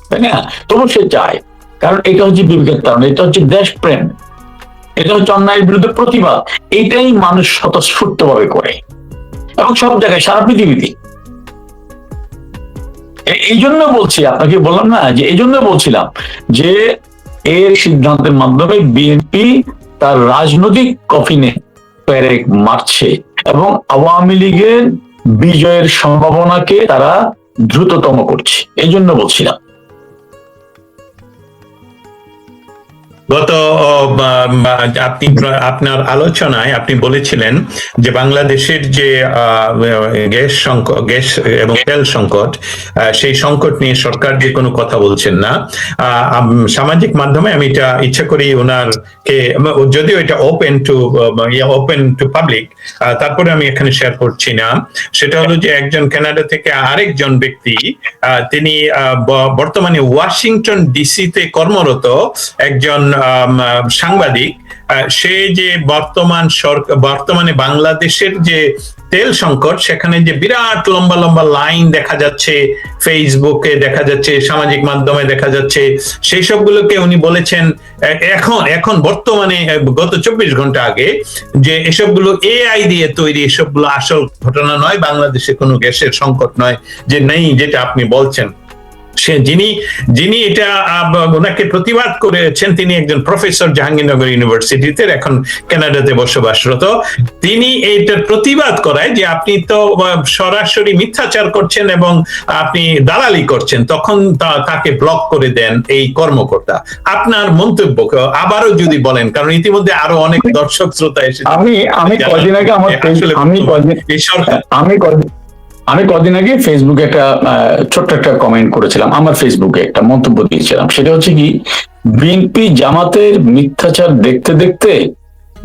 তাই না? তবু সে চায়, কারণ এটা হচ্ছে বিবেকের কারণ, এটা হচ্ছে দেশপ্রেম, এটা হচ্ছে অন্যায়ের বিরুদ্ধে প্রতিবাদ। এটাই মানুষ স্বতঃস্ফূর্ত ভাবে করে এবং সব জায়গায়, সারা পৃথিবীতে। এই জন্য বলছি, আপনাকে বললাম না যে এই জন্য বলছিলাম যে এর সিদ্ধান্তের মাধ্যমে বিএনপি তার রাজনৈতিক কফিনে পেরেক মারছে এবং আওয়ামী লীগের বিজয়ের সম্ভাবনাকে তারা দ্রুততম করছে, এই জন্য বলছিলাম। গত আপনি আপনার আলোচনায় আপনি বলেছিলেন যে বাংলাদেশের যে গ্যাস এবং তেল সংকট, সেই সংকট নিয়ে সরকার যে কোনো কথা বলছেন না। সামাজিক মাধ্যমে আমি এটা ইচ্ছা করি ওনারকে, যদিও এটা ওপেন টু পাবলিক, তারপরে আমি এখানে শেয়ার করছি না। সেটা হলো যে একজন কানাডা থেকে আরেকজন ব্যক্তি, তিনি বর্তমানে ওয়াশিংটন ডিসিতে কর্মরত একজন সাংবাদিক, সে যে বর্তমানে বাংলাদেশের যে তেল সংকট, সেখানে যে বিরাট লম্বা লম্বা লাইন দেখা যাচ্ছে, ফেসবুকে দেখা যাচ্ছে, সামাজিক মাধ্যমে দেখা যাচ্ছে, সেই সবগুলোকে উনি বলেছেন এখন বর্তমানে গত 24 ঘন্টা আগে যে এসবগুলো এআই দিয়ে তৈরি, এসবগুলো আসল ঘটনা নয়, বাংলাদেশে কোনো গ্যাসের সংকট নয়, যে নেই যেটা আপনি বলছেন। সে যিনি এটা ওনাকে প্রতিবাদ করেছেন, তিনি একজন প্রফেসর জাহাঙ্গীরনগর ইউনিভার্সিটিতে, এখন কানাডাতে বসবাসরত। তিনি এইটার প্রতিবাদ করায় যে আপনি তো সরাসরি মিথ্যাচার করছেন এবং আপনি দালালি করছেন, তখন তাকে ব্লক করে দেন এই কর্মকর্তা। আপনার মন্তব্য আবারও যদি বলেন, কারণ ইতিমধ্যে আরো অনেক দর্শক শ্রোতা এসে, আমি কদিন আগে ফেসবুকে একটা ছোট্ট একটা কমেন্ট করেছিলাম, আমার ফেসবুকে একটা মন্তব্য দিয়েছিলাম। সেটা হচ্ছে কি, বিএনপি জামাতের মিথ্যাচার দেখতে দেখতে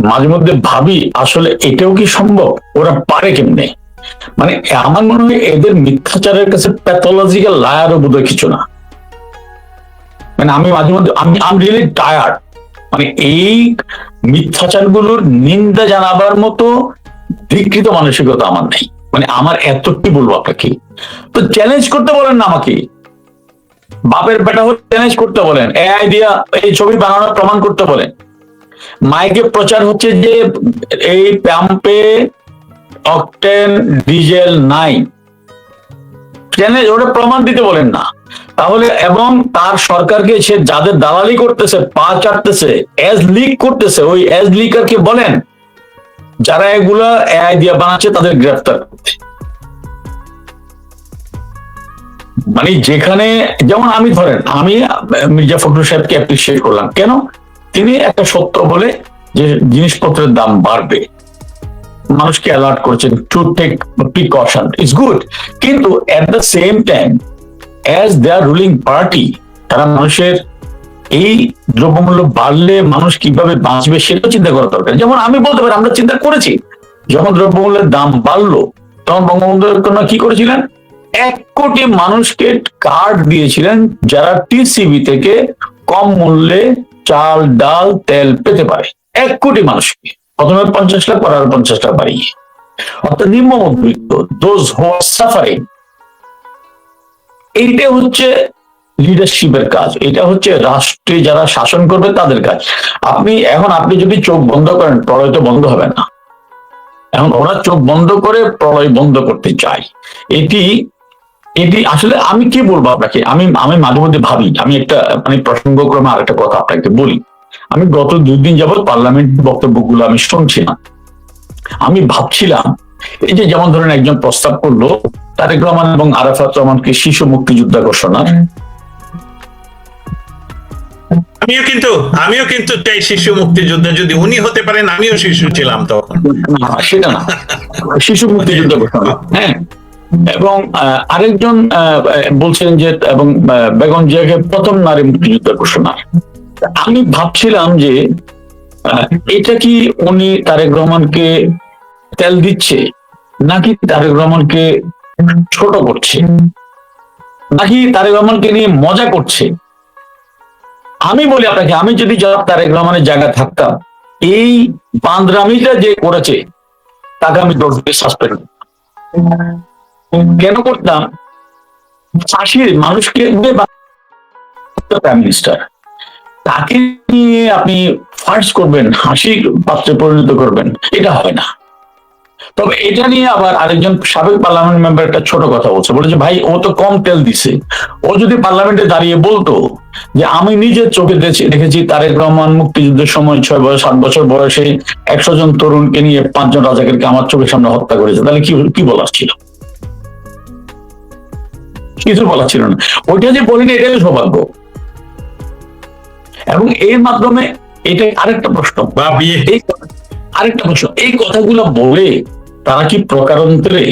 মাঝে মধ্যে ভাবি আসলে এটাও কি সম্ভব, ওরা পারে কেমনে। মানে আমার মনে হয় এদের মিথ্যাচারের কাছে প্যাথোলজিক্যাল লায়ারও বোধহয় কিছু না। মানে আমি মাঝে মধ্যে আমি রিয়েলি টায়ার্ড, মানে এই মিথ্যাচার গুলোর নিন্দা জানাবার মতো বিকৃত মানসিকতা আমার নেই। মানে আমার এত কি বলবো আপনাকে, তো চ্যালেঞ্জ করতে বলেন না আমাকে, বাপের বেটা হলে চ্যালেঞ্জ করতে বলেন, এআই দিয়া এই ছবি বানানোর প্রমাণ করতে বলেন। মাইকে প্রচার হচ্ছে যে এই পাম্পে অকটেন ডিজেল নাই, চ্যালেঞ্জ, ওটা প্রমাণ দিতে বলেন না তাহলে। এবং তার সরকারকে সে যাদের দালালি করতেছে, পা চাটতেছে, এজ লিক করতেছে, ওই এজ লিকারকে বলেন যারা এগুলা এআই দিয়ে বানাচ্ছে তাদের গ্রেফতার করতে। মানে যেখানে, যেমন আমি ধরেন, আমি মির্জা ফখরুল সাহেবকে অ্যাপ্রিসিয়েট করলাম, কেন? তিনি একটা সত্য বলে যে জিনিসপত্রের দাম বাড়বে, মানুষকে অ্যালার্ট করছেন to take precaution, it's good. কিন্তু at the same time as their ruling party, তারা মানুষের এই দ্রব্যমূল্য বাড়লে মানুষ কিভাবে বাঁচবে সেটা চিন্তা করা দরকার। যেমন আমি বলতে পারি, আমরা চিন্তা করেছি যখন দ্রব্যমূল্যের দাম বাড়লো তখন বঙ্গবন্ধু কি করেছিলেন, 1 কোটি মানুষকে কার্ড দিয়েছিলেন যারা টিসিবি থেকে কম মূল্যে চাল, ডাল, তেল পেতে পারে। 1 কোটি মানুষকে, প্রথমে 50 লাখ, পরে আরো 50 লাখ বাড়িয়ে, অর্থাৎ নিম্ন মধ্যবিত্ত, দোজ হু আর সাফারিং। এইটা হচ্ছে লিডারশিপের কাজ, এটা হচ্ছে রাষ্ট্রে যারা শাসন করবে তাদের কাজ। আপনি যদি চোখ বন্ধ করেন, প্রলয় তো বন্ধ হবে না। এখন ওরা চোখ বন্ধ করে প্রলয় বন্ধ করতে চায়। এটি আসলে আমি কি বলবো আপনাকে, আমি মাঝে মধ্যে ভাবি, আমি একটা মানে প্রসঙ্গক্রমে আর একটা কথা আপনাকে বলি। আমি গত 2 দিন যাবত পার্লামেন্ট বক্তব্যগুলো আমি শুনছিলাম। আমি ভাবছিলাম এই যে যেমন ধরেন একজন প্রস্তাব করলো তারেক রহমান এবং আরাফাত রহমানকে শিশু মুক্তিযোদ্ধা ঘোষণার। আমিও কিন্তু চাই শিশু মুক্তিযোদ্ধা, যদি উনি হতে পারেন, আমিও শিশু ছিলাম তখন। সেটা না, শিশু মুক্তিযোদ্ধা ঘোষণা, হ্যাঁ। এবং আরেকজন বলছেন যে এবং বেগম জিয়াকে প্রথম নারী মুক্তিযোদ্ধা ঘোষণা। আমি ভাবছিলাম যে এটা কি উনি তারেক রহমানকে তেল দিচ্ছে, নাকি তারেক রহমানকে ছোট করছে, নাকি তারেক রহমানকে নিয়ে মজা করছে। আমি বলি আপনাকে, আমি যদি তারেক রহমানের জায়গায় থাকতাম, এই বান্দরামিটা যে করেছে তাকে আমি 10 দিন সাসপেন্ড কেন করতাম? ফাঁসির মানুষকে প্রাইম মিনিস্টার, তাকে নিয়ে আপনি ফার্স্ট করবেন, হাসির পাত্রে পরিণত করবেন, এটা হয় না। তবে এটা নিয়ে আবার আরেকজন সাবেক পার্লামেন্ট মেম্বার একটা ছোট কথা বলছে, বলেছে ভাই ও তো কম তেল দিছে, ও যদি পার্লামেন্টে দাঁড়িয়ে বলতো যে আমি নিজের চোখে দেখেছি তারেক রহমান মুক্তিযুদ্ধের সময় 6-7 বছর বয়সে 100 জন তরুণকে নিয়ে 5 জন রাজাকারকে আমার চোখের সামনে হত্যা করেছে, তাহলে কি বলার ছিল? কিছু বলার ছিল না। ওইটা যে বলিনি এটাই সৌভাগ্য। এবং এর মাধ্যমে এটা আরেকটা প্রশ্ন, এই কথাগুলো বলে তারা কি প্রকারান্তরে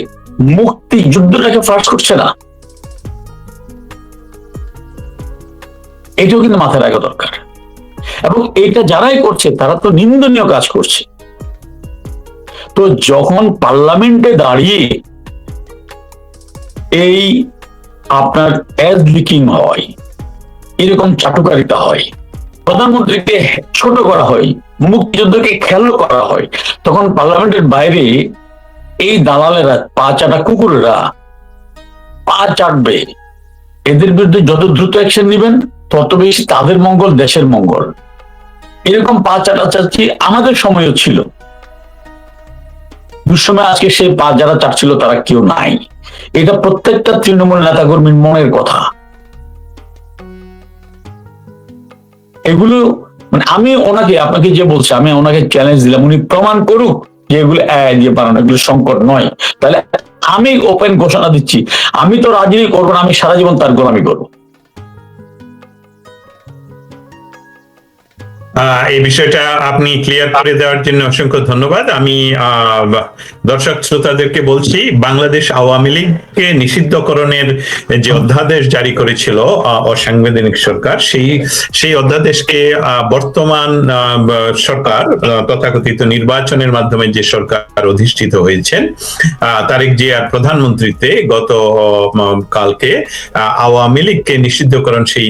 মুক্তিযুদ্ধটাকে ফার্স্ট করছে না? এটাও কিন্তু মাথায় রাখা দরকার। এবং এটা যারাই করছে তারা তো নিন্দনীয় কাজ করছে। তো যখন পার্লামেন্টে দাঁড়িয়ে এই আপনার অ্যাজ লিকিং হয়, এরকম চাটুকারিতা হয়, প্রধানমন্ত্রীকে ছোট করা হয়, মুক্তিযুদ্ধকে খেয়াল করা হয়, তখন পার্লামেন্টের বাইরে এই দালালেরা, পা চাটা কুকুরেরা পা চাটবে। এদের বিরুদ্ধে যত দ্রুত অ্যাকশন নেবেন তত বেশি তাদের মঙ্গল, দেশের মঙ্গল। এরকম পা চাটাচাচ্ছি আমাদের সময়ও ছিল, দুঃসময় আজকে সেই পা যারা চাটছিল তারা কেউ নাই। এটা প্রত্যেকটা তৃণমূল নেতা কর্মীর মনের কথা। এগুলো মানে আমি ওনাকে, আপনাকে যে বলছে, আমি ওনাকে চ্যালেঞ্জ দিলাম, উনি প্রমাণ করুক যে এগুলো দিয়ে বানানো, এগুলো সংকট নয়। তাহলে আমি ওপেন ঘোষণা দিচ্ছি, আমি তো রাজনীতি করবো না, আমি সারা জীবন তার গোলামি করবো। এই বিষয়টা আপনি ক্লিয়ার করে দেওয়ার জন্য অসংখ্য ধন্যবাদ। আমি দর্শক শ্রোতাদেরকে বলছি, বাংলাদেশ আওয়ামী লীগকে নিষিদ্ধকরণের যে অধ্যাদেশ জারি করেছিল অসাংবিধানিক সরকার, সেই অধ্যাদেশকে বর্তমান সরকার, তথাকথিত নির্বাচনের মাধ্যমে যে সরকার অধিষ্ঠিত হয়েছেন তারেক জিয়ার প্রধানমন্ত্রীতে গত কালকে আওয়ামী লীগকে নিষিদ্ধকরণ সেই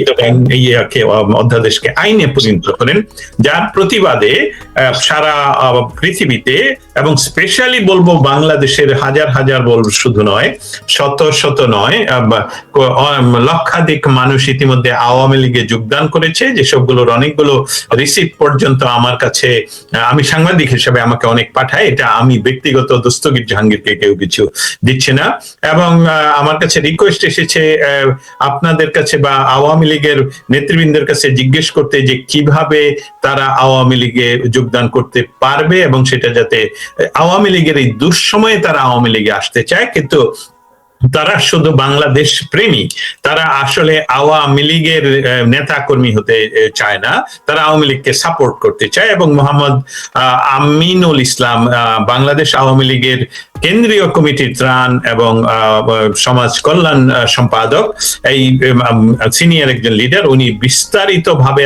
অধ্যাদেশকে আইনে পরিণত করেন, যার প্রতিবাদে সারা পৃথিবীতে এবং স্পেশালি বলবো বাংলাদেশের হাজার হাজার, বলবো শুধু নয়, শত শত নয়, লক্ষাধিক মানুষ ইতিমধ্যে আওয়ামী লীগে যোগদান করেছে, যেসবগুলোর অনেকগুলো রিসিপ্ট পর্যন্ত আমার কাছে, আমি সাংবাদিক হিসেবে আমাকে অনেক পাঠায়, এটা আমি ব্যক্তিগত দস্তগীর জাহাঙ্গীরকে কেউ কিছু দিচ্ছে না। এবং আমার কাছে রিকোয়েস্ট এসেছে আপনাদের কাছে বা আওয়ামী লীগের নেতৃবৃন্দের কাছে জিজ্ঞেস করতে যে কিভাবে তারা আওয়ামী লীগে যোগদান করতে পারবে, এবং সেটা যাতে আওয়ামী লীগের এই দুঃসময়ে তারা আওয়ামী লীগে আসতে চায়, কিন্তু তারা শুধু বাংলাদেশ প্রেমী, তারা আসলে আওয়ামী লীগের নেতা কর্মী হতে চায় না, তারা আওয়ামী লীগকে সাপোর্ট করতে চায়। এবং মোহাম্মদ আমিনুল ইসলাম, বাংলাদেশ আওয়ামী লীগের কেন্দ্রীয় কমিটির ত্রাণ এবং সমাজ কল্যাণ সম্পাদক, এই সিনিয়র একজন লিডার, উনি বিস্তারিত ভাবে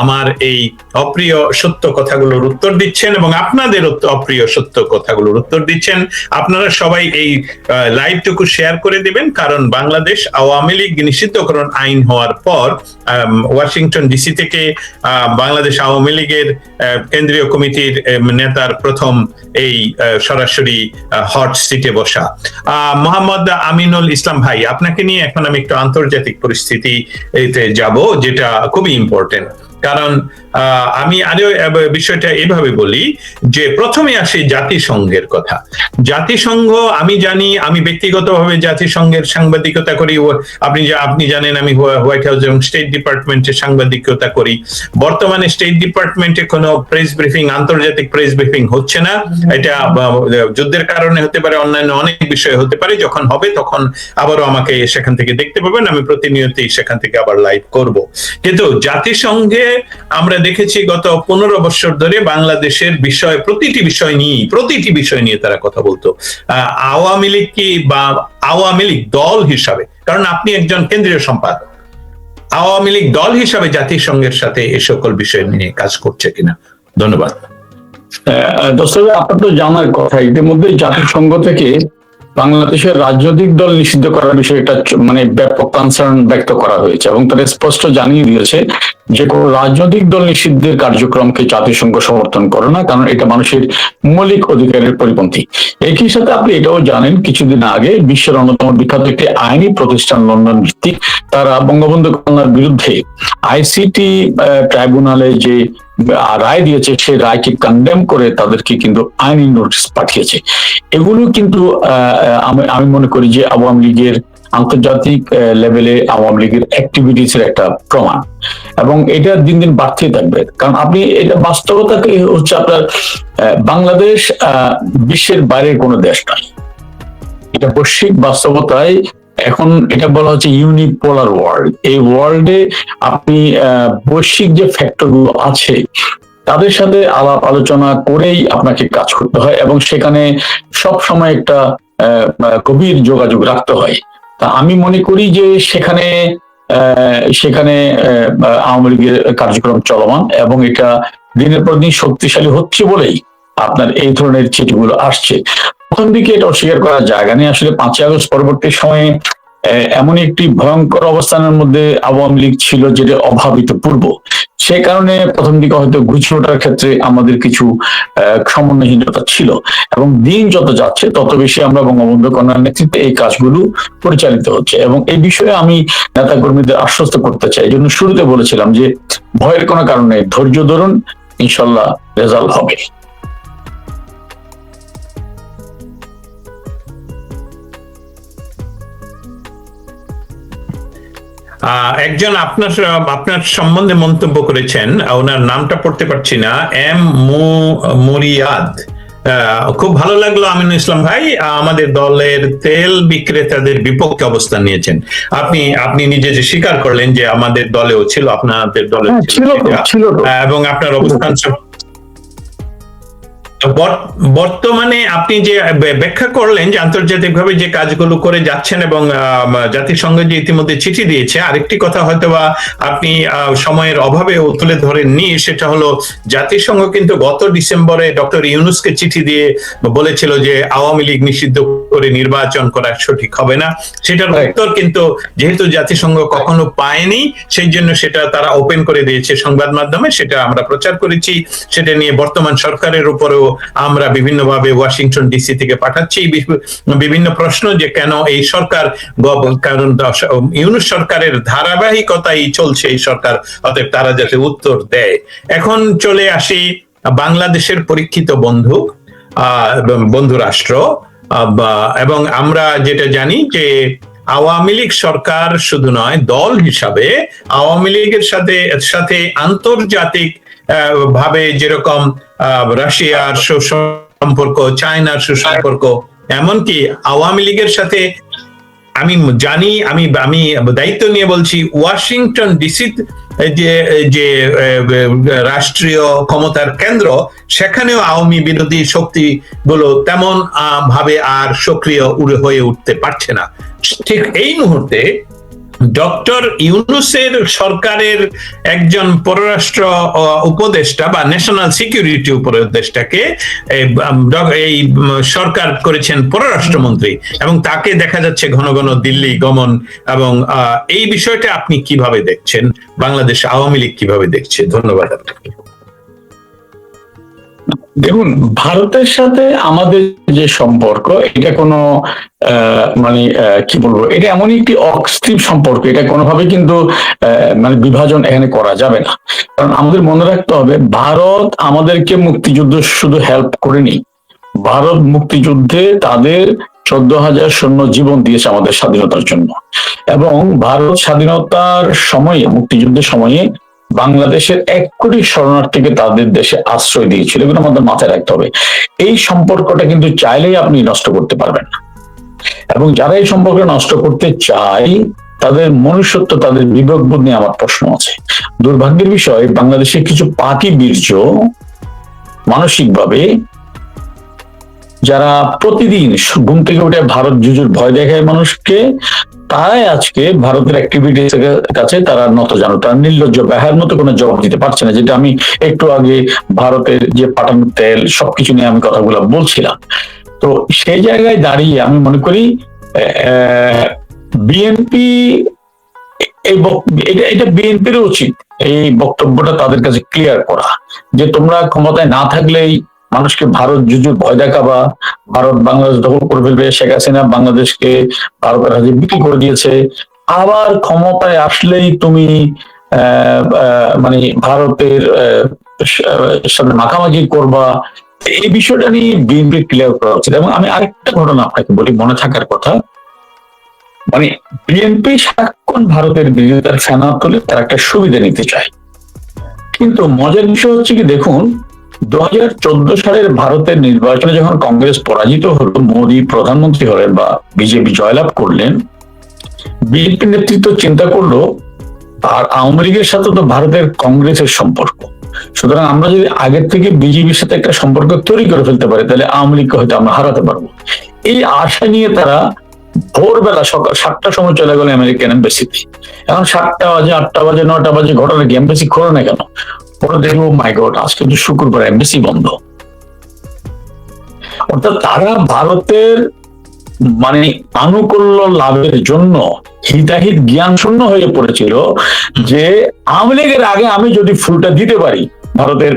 আমার এই অপ্রিয় সত্য কথাগুলোর উত্তর দিচ্ছেন এবং আপনাদের অপ্রিয় সত্য কথাগুলোর উত্তর দিচ্ছেন। আপনারা সবাই এই লাইভটুকু শেয়ার করে দিবেন, কারণ বাংলাদেশ আওয়ামী লীগ নিষিদ্ধকরণ আইন হওয়ার পর ওয়াশিংটন ডিসি থেকে বাংলাদেশ আওয়ামী লীগের কেন্দ্রীয় কমিটির নেতার প্রথম এই সরাসরি হট সিটে বসা মোহাম্মদ আমিনুল ইসলাম ভাই, আপনাকে নিয়ে এখন আমি একটু আন্তর্জাতিক পরিস্থিতিতে যাব, যেটা খুবই ইম্পর্টেন্ট। কারণ আমি আরো বিষয়টা এভাবে বলি যে প্রথমে আসি জাতিসংঘের কথা। জাতিসংঘ আমি জানি, আমি ব্যক্তিগতভাবে জাতিসংঘের সাংবাদিকতা করি। আপনি জানেন আমি হোয়াইট হাউস এবং স্টেট ডিপার্টমেন্টে সাংবাদিকতা করি। বর্তমানে স্টেট ডিপার্টমেন্টে কোনো প্রেস ব্রিফিং, আন্তর্জাতিক প্রেস ব্রিফিং হচ্ছে না। এটা যুদ্ধের কারণে হতে পারে, অন্যান্য অনেক বিষয় হতে পারে। যখন হবে তখন আবারও আমাকে সেখান থেকে দেখতে পাবেন, আমি প্রতিনিয়তই সেখান থেকে আবার লাইভ করব। কিন্তু জাতিসংঘে আমরা দেখেছি গত 15 বছর ধরে বাংলাদেশের বিষয়, প্রতিটি বিষয় নিয়ে তারা কথা বলতো। আওয়ামী লীগ কি, বা আওয়ামী লীগ দল হিসাবে, কারণ আপনি একজন কেন্দ্রীয় সম্পাদক, আওয়ামী লীগ দল হিসাবে জাতিসংঘের সাথে এ সকল বিষয় নিয়ে কাজ করছে কিনা? ধন্যবাদ। দোস্তর, আপনার তো জানার কথা, ইতিমধ্যে জাতিসংঘ থেকে বাংলাদেশের রাজনৈতিক দল নিষিদ্ধ করার বিষয়টা মানে ব্যাপক কনসার্ন ব্যক্ত করা হয়েছে এবং তারা স্পষ্ট জানিয়ে দিয়েছে যে কোনো রাজনৈতিক দল নিষিদ্ধের কার্যক্রমকে জাতিসংঘ সমর্থন করে না, কারণ এটা মানুষের মৌলিক অধিকারের পরিপন্থী। একই সাথে আপনি এটাও জানেন, কিছুদিন আগে বিশ্বের অন্যতম বিখ্যাত একটি আইনি প্রতিষ্ঠান লন্ডন ভিত্তিক, তারা বঙ্গবন্ধু কন্যার বিরুদ্ধে আইসিটি ট্রাইব্যুনালে যে রায় দিয়েছে, সেই রায়কে কন্ডেম করে তাদেরকে কিন্তু আইনি নোটিশ পাঠিয়েছে। এগুলো কিন্তু আমি মনে করি যে আওয়ামী লীগের আন্তর্জাতিক লেভেলে আওয়ামী লীগের অ্যাক্টিভিটিস এর একটা প্রমাণ, এবং এটা দিন দিন বাড়তে থাকবে। কারণ আপনি এটা বাস্তবতা হচ্ছে, আপনার বাংলাদেশ বিশ্বের বাইরের কোনো দেশ নয়, এটা বৈশ্বিক বাস্তবতায় এখন এটা বলা হচ্ছে ইউনিপোলার ওয়ার্ল্ড। এই ওয়ার্ল্ডে আপনি বৈশ্বিক যে ফ্যাক্টর গুলো আছে তাদের সাথে আলাপ আলোচনা করেই আপনাকে কাজ করতে হয়, এবং সেখানে সব সময় একটা গভীর যোগাযোগ রাখতে হয়। তা আমি মনে করি যে সেখানে আওয়ামী লীগের কার্যক্রম চলমান, এবং এটা দিনের পর দিন শক্তিশালী হচ্ছে বলেই আপনার এই ধরনের চিঠিগুলো আসছে। প্রথম দিকে এটা অস্বীকার করার জায়গা নেই। আসলে 5ই আগস্ট পরবর্তী সময়ে এমন একটি ভয়ঙ্কর অবস্থানের মধ্যে আওয়ামী লীগ ছিল যেটা অভাবিতপূর্ব। সে কারণে প্রথম দিকে হয়তো গুছিয়ে ওঠার ক্ষেত্রে আমাদের কিছু সমন্বয়হীনতা ছিল, এবং দিন যত যাচ্ছে তত বেশি আমরা বঙ্গবন্ধু কন্যার নেতৃত্বে এই কাজগুলো পরিচালিত হচ্ছে। এবং এই বিষয়ে আমি নেতা কর্মীদের আশ্বস্ত করতে চাই। এই জন্য শুরুতে বলেছিলাম যে ভয়ের কোনো কারণ নেই, ধৈর্য ধরুন, ইনশাল্লাহ রেজাল্ট হবে। একজন আপনার সম্বন্ধে মন্তব্য করেছেন, ওনার নামটা পড়তে পারছি না, এম মুরিয়াদ। খুব ভালো লাগলো আমিনুল ইসলাম ভাই, আমাদের দলের তেল বিক্রেতাদের বিপক্ষে অবস্থান নিয়েছেন। আপনি নিজে যে স্বীকার করলেন যে আমাদের দলেও ছিল, আপনাদের দলে ছিল, এবং আপনার অবস্থান বর্তমানে আপনি যে ব্যাখ্যা করলেন যে আন্তর্জাতিকভাবে যে কাজগুলো করে যাচ্ছেন এবং জাতিসংঘ যে ইতিমধ্যে চিঠি দিয়েছে, আরেকটি কথা হয়তোবা আপনি সময়ের অভাবে তুলে ধরেননি, সেটা হলো জাতিসংঘ কিন্তু গত ডিসেম্বরে ডক্টর ইউনূসকে চিঠি দিয়ে বলেছিল যে আওয়ামী লীগ নিষিদ্ধ করে নির্বাচন করা সঠিক হবে না। সেটার উত্তর কিন্তু যেহেতু জাতিসংঘ কখনো পায়নি, সেই জন্য সেটা তারা ওপেন করে দিয়েছে সংবাদ মাধ্যমে, সেটা আমরা প্রচার করেছি। সেটা নিয়ে বর্তমান সরকারের উপরেও আমরা বিভিন্নভাবে ওয়াশিংটন ডিসি থেকে পাঠাচ্ছি বিভিন্ন প্রশ্ন, যে কেন এই সরকার, কারণ ইউনূস সরকারের ধারাবাহিকতাই চলছে এই সরকার, অতএব তারা যাতে উত্তর দেয়। এখন চলে আসি বাংলাদেশের পরীক্ষিত বন্ধু রাষ্ট্র, এবং আমরা যেটা জানি যে আওয়ামী লীগ সরকার শুধু নয়, দল হিসাবে আওয়ামী লীগের সাথে আন্তর্জাতিক ভাবে যেরকম রাশিয়ার সুসম্পর্ক, চায়নার সুসম্পর্ক, এমনকি আওয়ামী লীগের সাথে আমি জানি, আমি দায়িত্ব নিয়ে বলছি, ওয়াশিংটন ডিসি যে রাষ্ট্রীয় ক্ষমতার কেন্দ্র, সেখানেও আওয়ামী বিরোধী শক্তিগুলো তেমন ভাবে আর সক্রিয় হয়ে উঠতে পারছে না। ঠিক এই মুহূর্তে ডক্টর ইউনূসের সরকারের একজন পররাষ্ট্র উপদেষ্টা বা ন্যাশনাল সিকিউরিটি উপদেষ্টাকে এই সরকার করেছেন পররাষ্ট্রমন্ত্রী, এবং তাকে দেখা যাচ্ছে ঘন ঘন দিল্লি গমন। এবং এই বিষয়টা আপনি কিভাবে দেখছেন, বাংলাদেশ আওয়ামী লীগ কিভাবে দেখছে? ধন্যবাদ আপনাকে। দেখুন, ভারতের সাথে আমাদের যে সম্পর্ক, এটা কোনো মানে কি বলবো, এটা এমনই একটি অস্থির সম্পর্ক, এটা কোনোভাবে কিন্তু মানে বিভাজন এখানে করা যাবে না। কারণ আমাদের মনে রাখতে হবে, ভারত আমাদেরকে মুক্তিযুদ্ধ শুধু হেল্প করেনি, ভারত মুক্তিযুদ্ধে তাদের 14,000 সৈন্য জীবন দিয়েছে আমাদের স্বাধীনতার জন্য। এবং ভারত স্বাধীনতার সময়ে, মুক্তিযুদ্ধের সময়ে বাংলাদেশের 1 কোটি শরণার্থীকে তাদের দেশে আশ্রয় দিয়েছিল, এগুলো আমাদের মাথায় রাখতে হবে। এই সম্পর্কটা কিন্তু চাইলেই আপনি নষ্ট করতে পারবেন না। এবং যারা এই সম্পর্ক নষ্ট করতে চায়, তাদের মনুষ্যত্ব, তাদের বিবেকবোধ নিয়ে আমার প্রশ্ন আছে। দুর্ভাগ্যের বিষয়, বাংলাদেশের কিছু পার্টি বীর্য মানসিকভাবে, যারা প্রতিদিন ঘুম থেকে উঠে ভারত জুজুর ভয় দেখায় মানুষকে, তারাই আজকে ভারতের অ্যাক্টিভিটিস কাছে তারা নত জানো, তারা নির্লজ্জ ব্যাহার মতো কোনো জবাব দিতে পারছে না। যেটা আমি একটু আগে ভারতের যে পাঠানো তেল সবকিছু নিয়ে আমি কথাগুলো বলছিলাম। তো সেই জায়গায় দাঁড়িয়ে আমি মনে করি বিএনপি এটা বিএনপির উচিত এই বক্তব্যটা তাদের কাছে ক্লিয়ার করা, যে তোমরা ক্ষমতায় না থাকলেই মানুষকে ভারত জুজুর ভয় দেখাবা, ভারত বাংলাদেশ দখল করে ফেলবে, শেখ হাসিনা বাংলাদেশকে ভারতের হাতে বিক্রি করে দিয়েছে, আবার ক্ষমতায় আসলেই তুমি মানে ভারতের সাথে মাখামাখি করবা। এই বিষয়টা নিয়ে বিএনপি ক্লিয়ার করা উচিত। এবং আমি আরেকটা ঘটনা আপনাকে বলি, মনে থাকার কথা, মানে বিএনপি সারাক্ষণ ভারতের বিরোধিতার ফেনা তুলে তার একটা সুবিধা নিতে চায়। কিন্তু মজার বিষয় হচ্ছে কি, দেখুন 2014 সালের ভারতের নির্বাচনে যখন কংগ্রেস পরাজিত হলো, মোদী প্রধানমন্ত্রী হলেন বা বিজেপি জয়লাভ করলেন, বিএনপি নেতৃত্ব চিন্তা করলো আর আওয়ামী লীগের সাথে তো ভারতের কংগ্রেসের সম্পর্ক, সুতরাং আমরা যদি আগের থেকে বিজেপির সাথে একটা সম্পর্ক তৈরি করে ফেলতে পারি, তাহলে আওয়ামী লীগকে হয়তো আমরা হারাতে পারবো। এই আশা নিয়ে তারা ভোরবেলা সকাল 7টার সময় চলে গেল আমেরিকান এম্বাসিতে। এখন 7টা বাজে, 8টা বাজে, 9টা বাজে, ঘটনা কি এম্বাসি খোলে না কেন? ওরা দেখলো মাই গড, আজকে তো শুক্রবার, এম্বাসি বন্ধ। অর্থাৎ তারা ভারতের মানে আনুকূল্য লাভের জন্য হিতাহিত জ্ঞান শূন্য হয়ে পড়েছিল, যে আওয়ামী লীগের আগে আমি যদি ফুলটা দিতে পারি ভারতের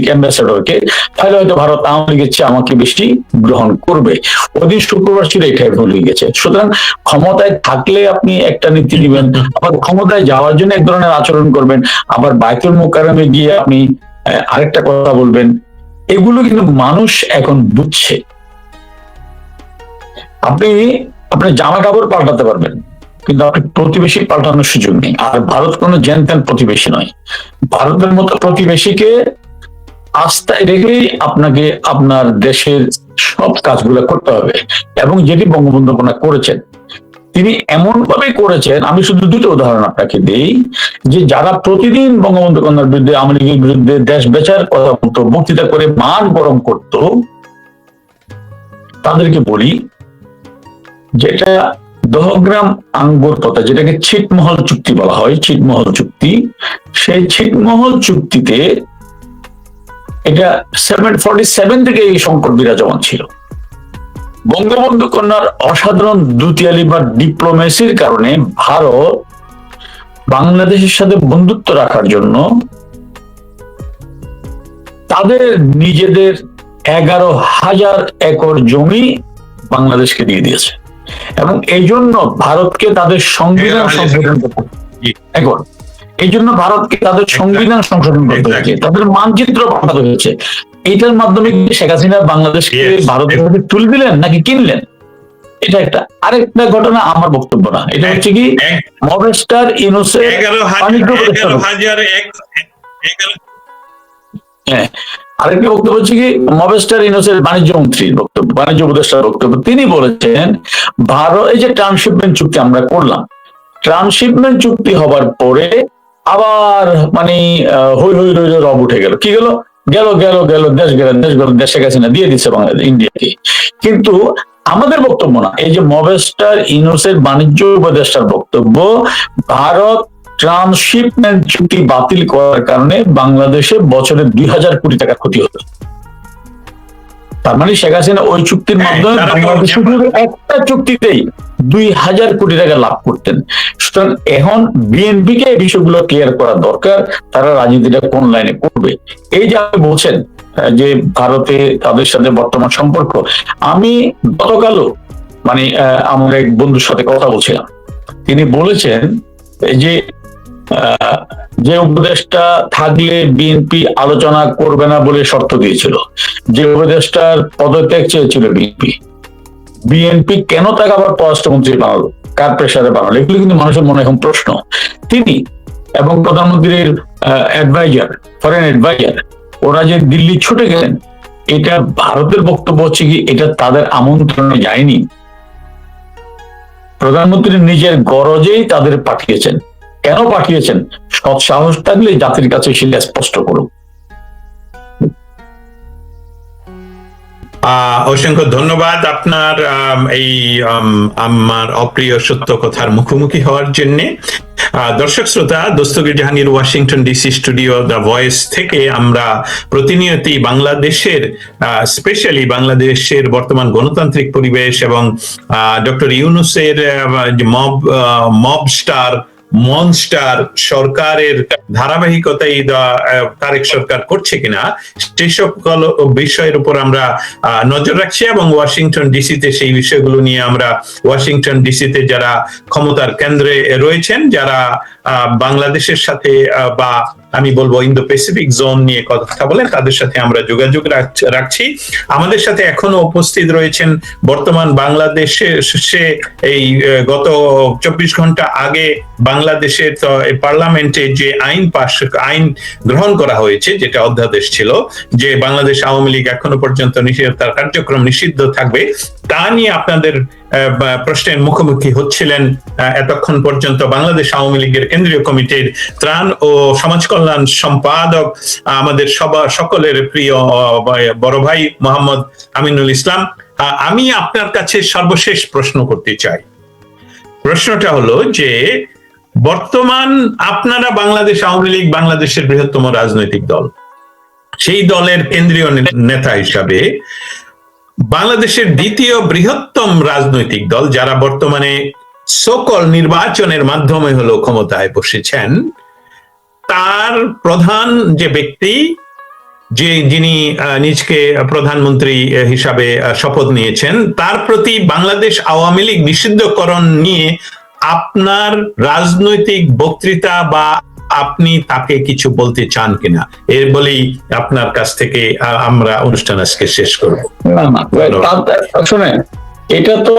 অ্যাম্বাসেডরকে, তাহলে হয়তো ভারত আওয়ামী লীগের চেয়ে আমাকে বেশি গ্রহণ করবে। ওদিন শুক্রবার ছিল, এটাই ভুল হয়ে গেছে। সুতরাং ক্ষমতায় থাকলে আপনি একটা নীতি নেবেন, আবার ক্ষমতায় যাওয়ার জন্য এক ধরনের আচরণ করবেন, আবার বাইতুল মোকাররমে গিয়ে আপনি আরেকটা কথা বলবেন। এগুলো কিন্তু মানুষ এখন বুঝছে। আপনি আপনার জামা কাপড় পাল্টাতে পারবেন, কিন্তু আপনি প্রতিবেশী পাল্টানোর সুযোগ নেই। আর ভারত কোনো জ্যানত্যান প্রতিবেশী নয়। ভারতের মতো প্রতিবেশীকে আস্থায় রেখেই আপনাকে আপনার দেশের সব কাজগুলো করতে হবে। এবং যেটি বঙ্গবন্ধু কন্যা করেছেন, তিনি এমন ভাবে করেছেন, আমি শুধু দুটো উদাহরণ আপনাকে দিই, যে যারা প্রতিদিন বঙ্গবন্ধু কন্যার বিরুদ্ধে, আওয়ামী লীগের বিরুদ্ধে দেশ বেচার কথা বলতো, বক্তৃতা করে মান গরম করত, তাদেরকে বলি, যেটা দহগ্রাম আঙ্গুর কথা, যেটাকে ছিটমহল চুক্তি বলা হয়, ছিটমহল চুক্তি, সেই ছিটমহল চুক্তিতে এটা 747 থেকে এই সংকট বিরাজমান ছিল। বঙ্গবন্ধু কন্যার অসাধারণ দুতিয়ালি বা ডিপ্লোমেসির কারণে ভারত বাংলাদেশের সাথে বন্ধুত্ব রাখার জন্য তাদের নিজেদের 11,000 একর জমি বাংলাদেশকে দিয়ে দিয়েছে। এবং এই জন্য ভারতকে তাদের সংবিধান সংশোধন করতে, এখন এই জন্য ভারতকে তাদের সংবিধান সংশোধন করতে হয়েছে, তাদের মানচিত্র পাঠাতে হয়েছে। এটার মাধ্যমে শেখ হাসিনা বাংলাদেশকে ভারতের মধ্যে তুলে দিলেন নাকি কিনলেন? এটা একটা। আরেকটা ঘটনা, আমার বক্তব্য না, এটা হচ্ছে কি, মবেস্টার ইউনূসের হ্যাঁ, আরেকটা বক্তব্য হচ্ছে কি, মবেস্টার ইউনূসের বাণিজ্য মন্ত্রীর বক্তব্য, বাণিজ্য উপদেষ্টার বক্তব্য। তিনি বলেছেন ভারত, এই যে ট্রান্সশিপমেন্ট চুক্তি আমরা করলাম, ট্রান্সশিপমেন্ট চুক্তি হবার পরে আবার মানে হই হই রই রব উঠে গেল। কি গেল? গেল গেল গেল দেশ গেল, দেশ গেল, দেশে গেছে না, দিয়ে দিচ্ছে বাংলাদেশ, ইন্ডিয়াকে। কিন্তু আমাদের বক্তব্য না, এই যে মবেস্টার ইউনূসের বাণিজ্য উপদেষ্টার বক্তব্য, ভারত ট্রান্সশিপমেন্ট চুক্তি বাতিল করার কারণে বাংলাদেশে বছরে 2,000 কোটি টাকা ক্ষতি হতো। তার মানে শেখ হাসিনা ওই চুক্তির মাধ্যমে বাংলাদেশের একটা চুক্তিতেই 2,000 কোটি টাকা লাভ করতেন। সুতরাং এখন বিএনপি কে এই বিষয়গুলো ক্লিয়ার করা দরকার, তারা রাজনীতিটা কোন লাইনে করবে। এই যে আপনি বলছেন যে ভারতে তাদের সাথে বর্তমান সম্পর্ক, আমি গতকালও মানে আমার এক বন্ধুর সাথে কথা বলছিলাম, তিনি বলেছেন যে যে উপদেষ্টা থাকলে বিএনপি আলোচনা করবে না বলে শর্ত দিয়েছিল, যে উপদেষ্টার পদত্যাগ চেয়েছিল বিএনপি, বিএনপি কেন তাকে আবার পররাষ্ট্রমন্ত্রী বানালো, কার প্রেসারে বানালো, এগুলো কিন্তু মানুষের মনে এখন প্রশ্ন। তিনি এবং প্রধানমন্ত্রীর অ্যাডভাইজার, ফরেন অ্যাডভাইজার, ওরা যে দিল্লি ছুটে গেলেন, এটা ভারতের বক্তব্য হচ্ছে কি এটা তাদের আমন্ত্রণে যায়নি, প্রধানমন্ত্রী নিজের গরজেই তাদের পাঠিয়েছেন। কেন পাঠিয়েছেন? সৎ সাহস থাকলে জাতির কাছে সেটা স্পষ্ট করুক। অসংখ্য ধন্যবাদ আপনার এই আমার অপ্রিয় সত্য কথার মুখোমুখি হওয়ার জন্য। দর্শক শ্রোতা, Dastagir Jahangir Washington DC studio the voice থেকে আমরা প্রতিনিয়তই বাংলাদেশের স্পেশালি বাংলাদেশের বর্তমান গণতান্ত্রিক পরিবেশ এবং ডক্টর ইউনূসের মব স্টার মনস্টার সরকারের ধারাবাহিকতাই তারেক সরকার করছে কিনা সেই সকল বিষয়ের উপর আমরা নজর রাখছি, এবং ওয়াশিংটন ডিসিতে সেই বিষয়গুলো নিয়ে আমরা ওয়াশিংটন ডিসিতে যারা ক্ষমতার কেন্দ্রে রয়েছেন, যারা বাংলাদেশের সাথে বা আমি বলবো ইন্দো প্যাসিফিক জোন নিয়ে কথা বলেন, তাদের সাথে আমরা যোগাযোগ রাখছি। আমাদের সাথে এখনো উপস্থিত রয়েছেন বর্তমান বাংলাদেশে এই গত 24 ঘন্টা আগে বাংলাদেশের পার্লামেন্টে যে আইন গ্রহণ করা হয়েছে, যেটা অধ্যাদেশ ছিল যে বাংলাদেশ আওয়ামী লীগ এখনো পর্যন্ত তার কার্যক্রম নিষিদ্ধ থাকবে, তা নিয়ে আপনাদের প্রশ্নের মুখোমুখি হচ্ছিলেন এতক্ষণ পর্যন্ত বাংলাদেশ আওয়ামী লীগের কেন্দ্রীয় কমিটির ত্রাণ ও সমাজ কল্যাণ সম্পাদক, আমাদের সকলের প্রিয় বড় ভাই মোহাম্মদ আমিনুল ইসলাম। আমি আপনার কাছে সর্বশেষ প্রশ্ন করতে চাই। প্রশ্নটা হলো যে বর্তমান আপনারা বাংলাদেশ আওয়ামী লীগ বাংলাদেশের বৃহত্তম রাজনৈতিক দল, সেই দলের কেন্দ্রীয় নেতা হিসাবে বাংলাদেশের দ্বিতীয় বৃহত্তম রাজনৈতিক দল, যারা বর্তমানে সকল নির্বাচনের মাধ্যমে হলো ক্ষমতায় বসেছেন, তার প্রধান যে ব্যক্তি, যিনি নিজকে প্রধানমন্ত্রী হিসাবে শপথ নিয়েছেন, তার প্রতি বাংলাদেশ আওয়ামী লীগ নিষিদ্ধকরণ নিয়ে আপনার রাজনৈতিক বক্তৃতা বা আপনি তাকে কিছু বলতে চান কিনা, এর বলেই আপনার কাছ থেকে আমরা অনুষ্ঠান আজকে শেষ করব। শুনে এটা তো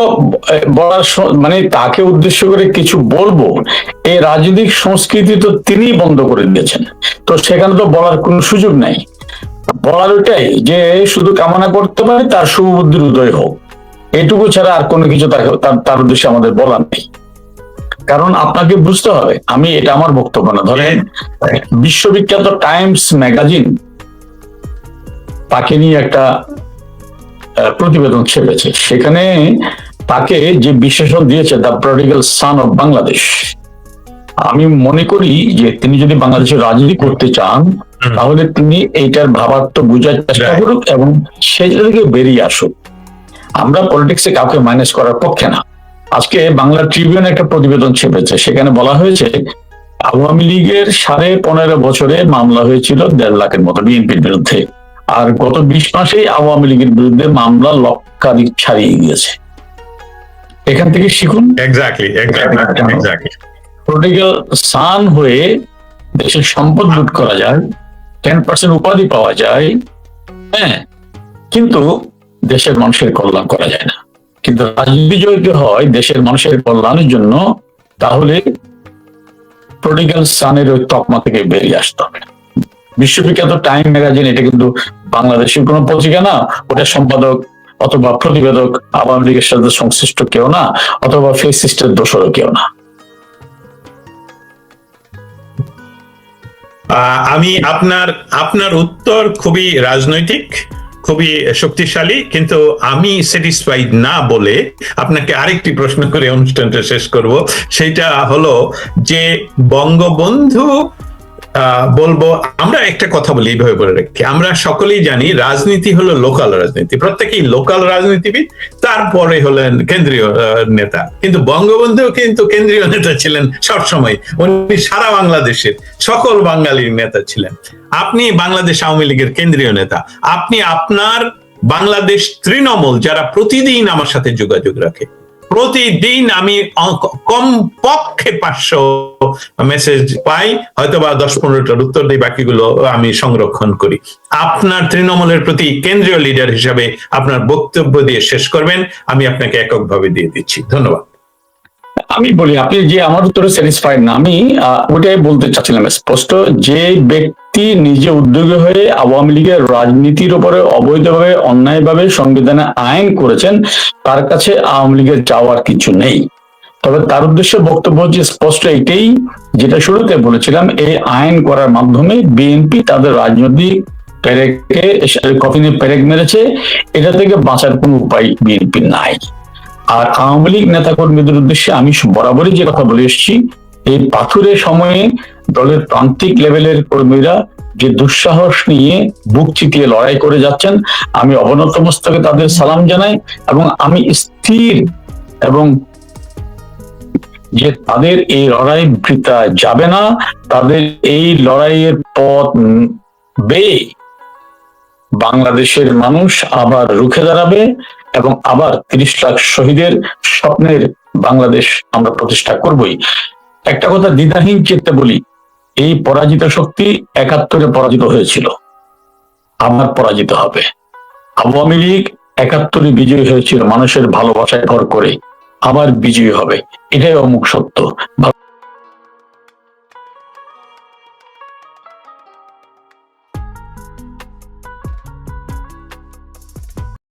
বলার মানে তাকে উদ্দেশ্য করে কিছু বলবো, এই রাজনৈতিক সংস্কৃতি তো তিনি বন্ধ করে দিয়েছেন, তো সেখানে তো বলার কোনো সুযোগ নাই। বলার ওইটাই যে শুধু কামনা করতে পারে তার সুবুদ্ধির উদয় হোক, এটুকু ছাড়া আর কোনো কিছু তার উদ্দেশ্যে আমাদের বলার নেই। কারণ আপনাকে বুঝতে হবে, আমি এটা আমার বক্তব্য না, ধরেন বিশ্ববিখ্যাত টাইমস ম্যাগাজিন তাকে নিয়ে একটা প্রতিবেদন ছেপেছে, সেখানে তাকে যে বিশেষণ দিয়েছে দ্য প্রডিগাল সান অফ বাংলাদেশ। আমি মনে করি যে তিনি যদি বাংলাদেশের রাজনীতি করতে চান তাহলে তিনি এইটার ভাবার্থ বোঝার চেষ্টা করুক এবং সেটা থেকে বেরিয়ে আসুক। আমরা পলিটিক্সে কাউকে মাইনাস করার পক্ষে না। আজকে বাংলা ট্রিবিউন একটা প্রতিবেদন ছেপেছে, সেখানে বলা হয়েছে আওয়ামী লীগের 15.5 বছরে মামলা হয়েছিল 1.5 লাখের মতো বিএনপির বিরুদ্ধে, আর গত 20 মাসেই আওয়ামী লীগের বিরুদ্ধে মামলা লক্ষাধিক ছাড়িয়ে গিয়েছে। এখান থেকে শিখুন। প্রডিগাল সান হয়ে দেশের সম্পদ লুট করা যায়, 10% উপাধি পাওয়া যায়, হ্যাঁ, কিন্তু দেশের মানুষের কল্যাণ করা যায় না। কিন্তু রাজনীতি যদি হয় দেশের মানুষের কল্যাণের জন্য, তাহলে প্রডিগাল সানের ওই তকমা থেকে বেরিয়ে আসতে হবে। বিশ্ববিখ্যাত টাইম ম্যাগাজিন, এটা কিন্তু বাংলাদেশের কোনো পত্রিকা না, ওটা সম্পাদক অথবা প্রতিবেদক আওয়ামী লীগের সাথে সংশ্লিষ্ট কেউ না, অথবা ফেসিস্টের দোষরও কেউ না। আমি আপনার উত্তর খুবই রাজনৈতিক, খুবই শক্তিশালী, কিন্তু আমি স্যাটিসফাইড না বলে আপনাকে আরেকটি প্রশ্ন করে অনুষ্ঠানটা শেষ করব। সেটা হলো যে বঙ্গবন্ধু বলবো, আমরা একটা কথা বলি এইভাবে বলে রাখি, আমরা সকলেই জানি রাজনীতি হলো লোকাল রাজনীতি, প্রত্যেকেই লোকাল রাজনীতিবিদ, তারপরে হলেন কেন্দ্রীয় নেতা। কিন্তু বঙ্গবন্ধু কিন্তু কেন্দ্রীয় নেতা ছিলেন সবসময়, উনি সারা বাংলাদেশের সকল বাঙালির নেতা ছিলেন। আপনি বাংলাদেশ আওয়ামী লীগের কেন্দ্রীয় নেতা, আপনি আপনার বাংলাদেশ তৃণমূল যারা প্রতিদিন আমার সাথে যোগাযোগ রাখে, প্রতিদিন আমি কমপক্ষে 500 মেসেজ পাই, হয়তো বা 10-15টার উত্তর দিই, বাকিগুলো আমি সংরক্ষণ করি। আপনার তৃণমূলের প্রতি কেন্দ্রীয় লিডার হিসাবে আপনার বক্তব্য দিয়ে শেষ করবেন, আমি আপনাকে এককভাবে দিয়ে দিচ্ছি। ধন্যবাদ। আমি বলি, আপনি যে আমার উত্তরে স্যাটিসফাইড না, আমি ওটাই বলতে চাচ্ছিলাম স্পষ্ট, যে ব্যক্তি নিজে উদ্যোগী হয়ে আওয়ামী লীগের রাজনীতির উপরে অবৈধভাবে অন্যায়ভাবে সংবিধানে আইন করেছেন, তার কাছে আওয়ামী লীগের যাওয়ার কিছু নেই। তবে তার উদ্দেশ্যে বক্তব্য হচ্ছে স্পষ্ট এটাই, যেটা শুরুতে বলেছিলাম, এই আইন করার মাধ্যমে বিএনপি তাদের রাজনৈতিক পেরেকে কফিনে পেরেক মেরেছে, এটা থেকে বাঁচার কোনো উপায় বিএনপি নাই। আর আওয়ামী লীগ নেতাকর্মীদের উদ্দেশ্যে আমি বরাবরই যে কথা বলে এসেছি, এই পাথুরে সময়ে দলের প্রান্তিক লেভেলের কর্মীরা যে দুঃসাহস নিয়ে বুক চিতিয়ে লড়াই করে যাচ্ছেন, আমি অবনত মস্তকে তাদের সালাম জানাই, এবং আমি স্থির এবং যে তাদের এই লড়াই বৃথা যাবে না, তাদের এই লড়াইয়ের পথ বেয়ে বাংলাদেশের মানুষ আবার রুখে দাঁড়াবে এবং আবার 30 লাখ শহীদের স্বপ্নের বাংলাদেশ আমরা প্রতিষ্ঠা করবই। একটা কথা দ্বিধাহীন চিত্তে বলি, এই পরাজিত শক্তি 71-এ পরাজিত হয়েছিল, আবার পরাজিত হবে। আওয়ামী লীগ 71-এ বিজয়ী হয়েছিল মানুষের ভালোবাসায় ভর করে, আবার বিজয়ী হবে, এটাই অমুক সত্য।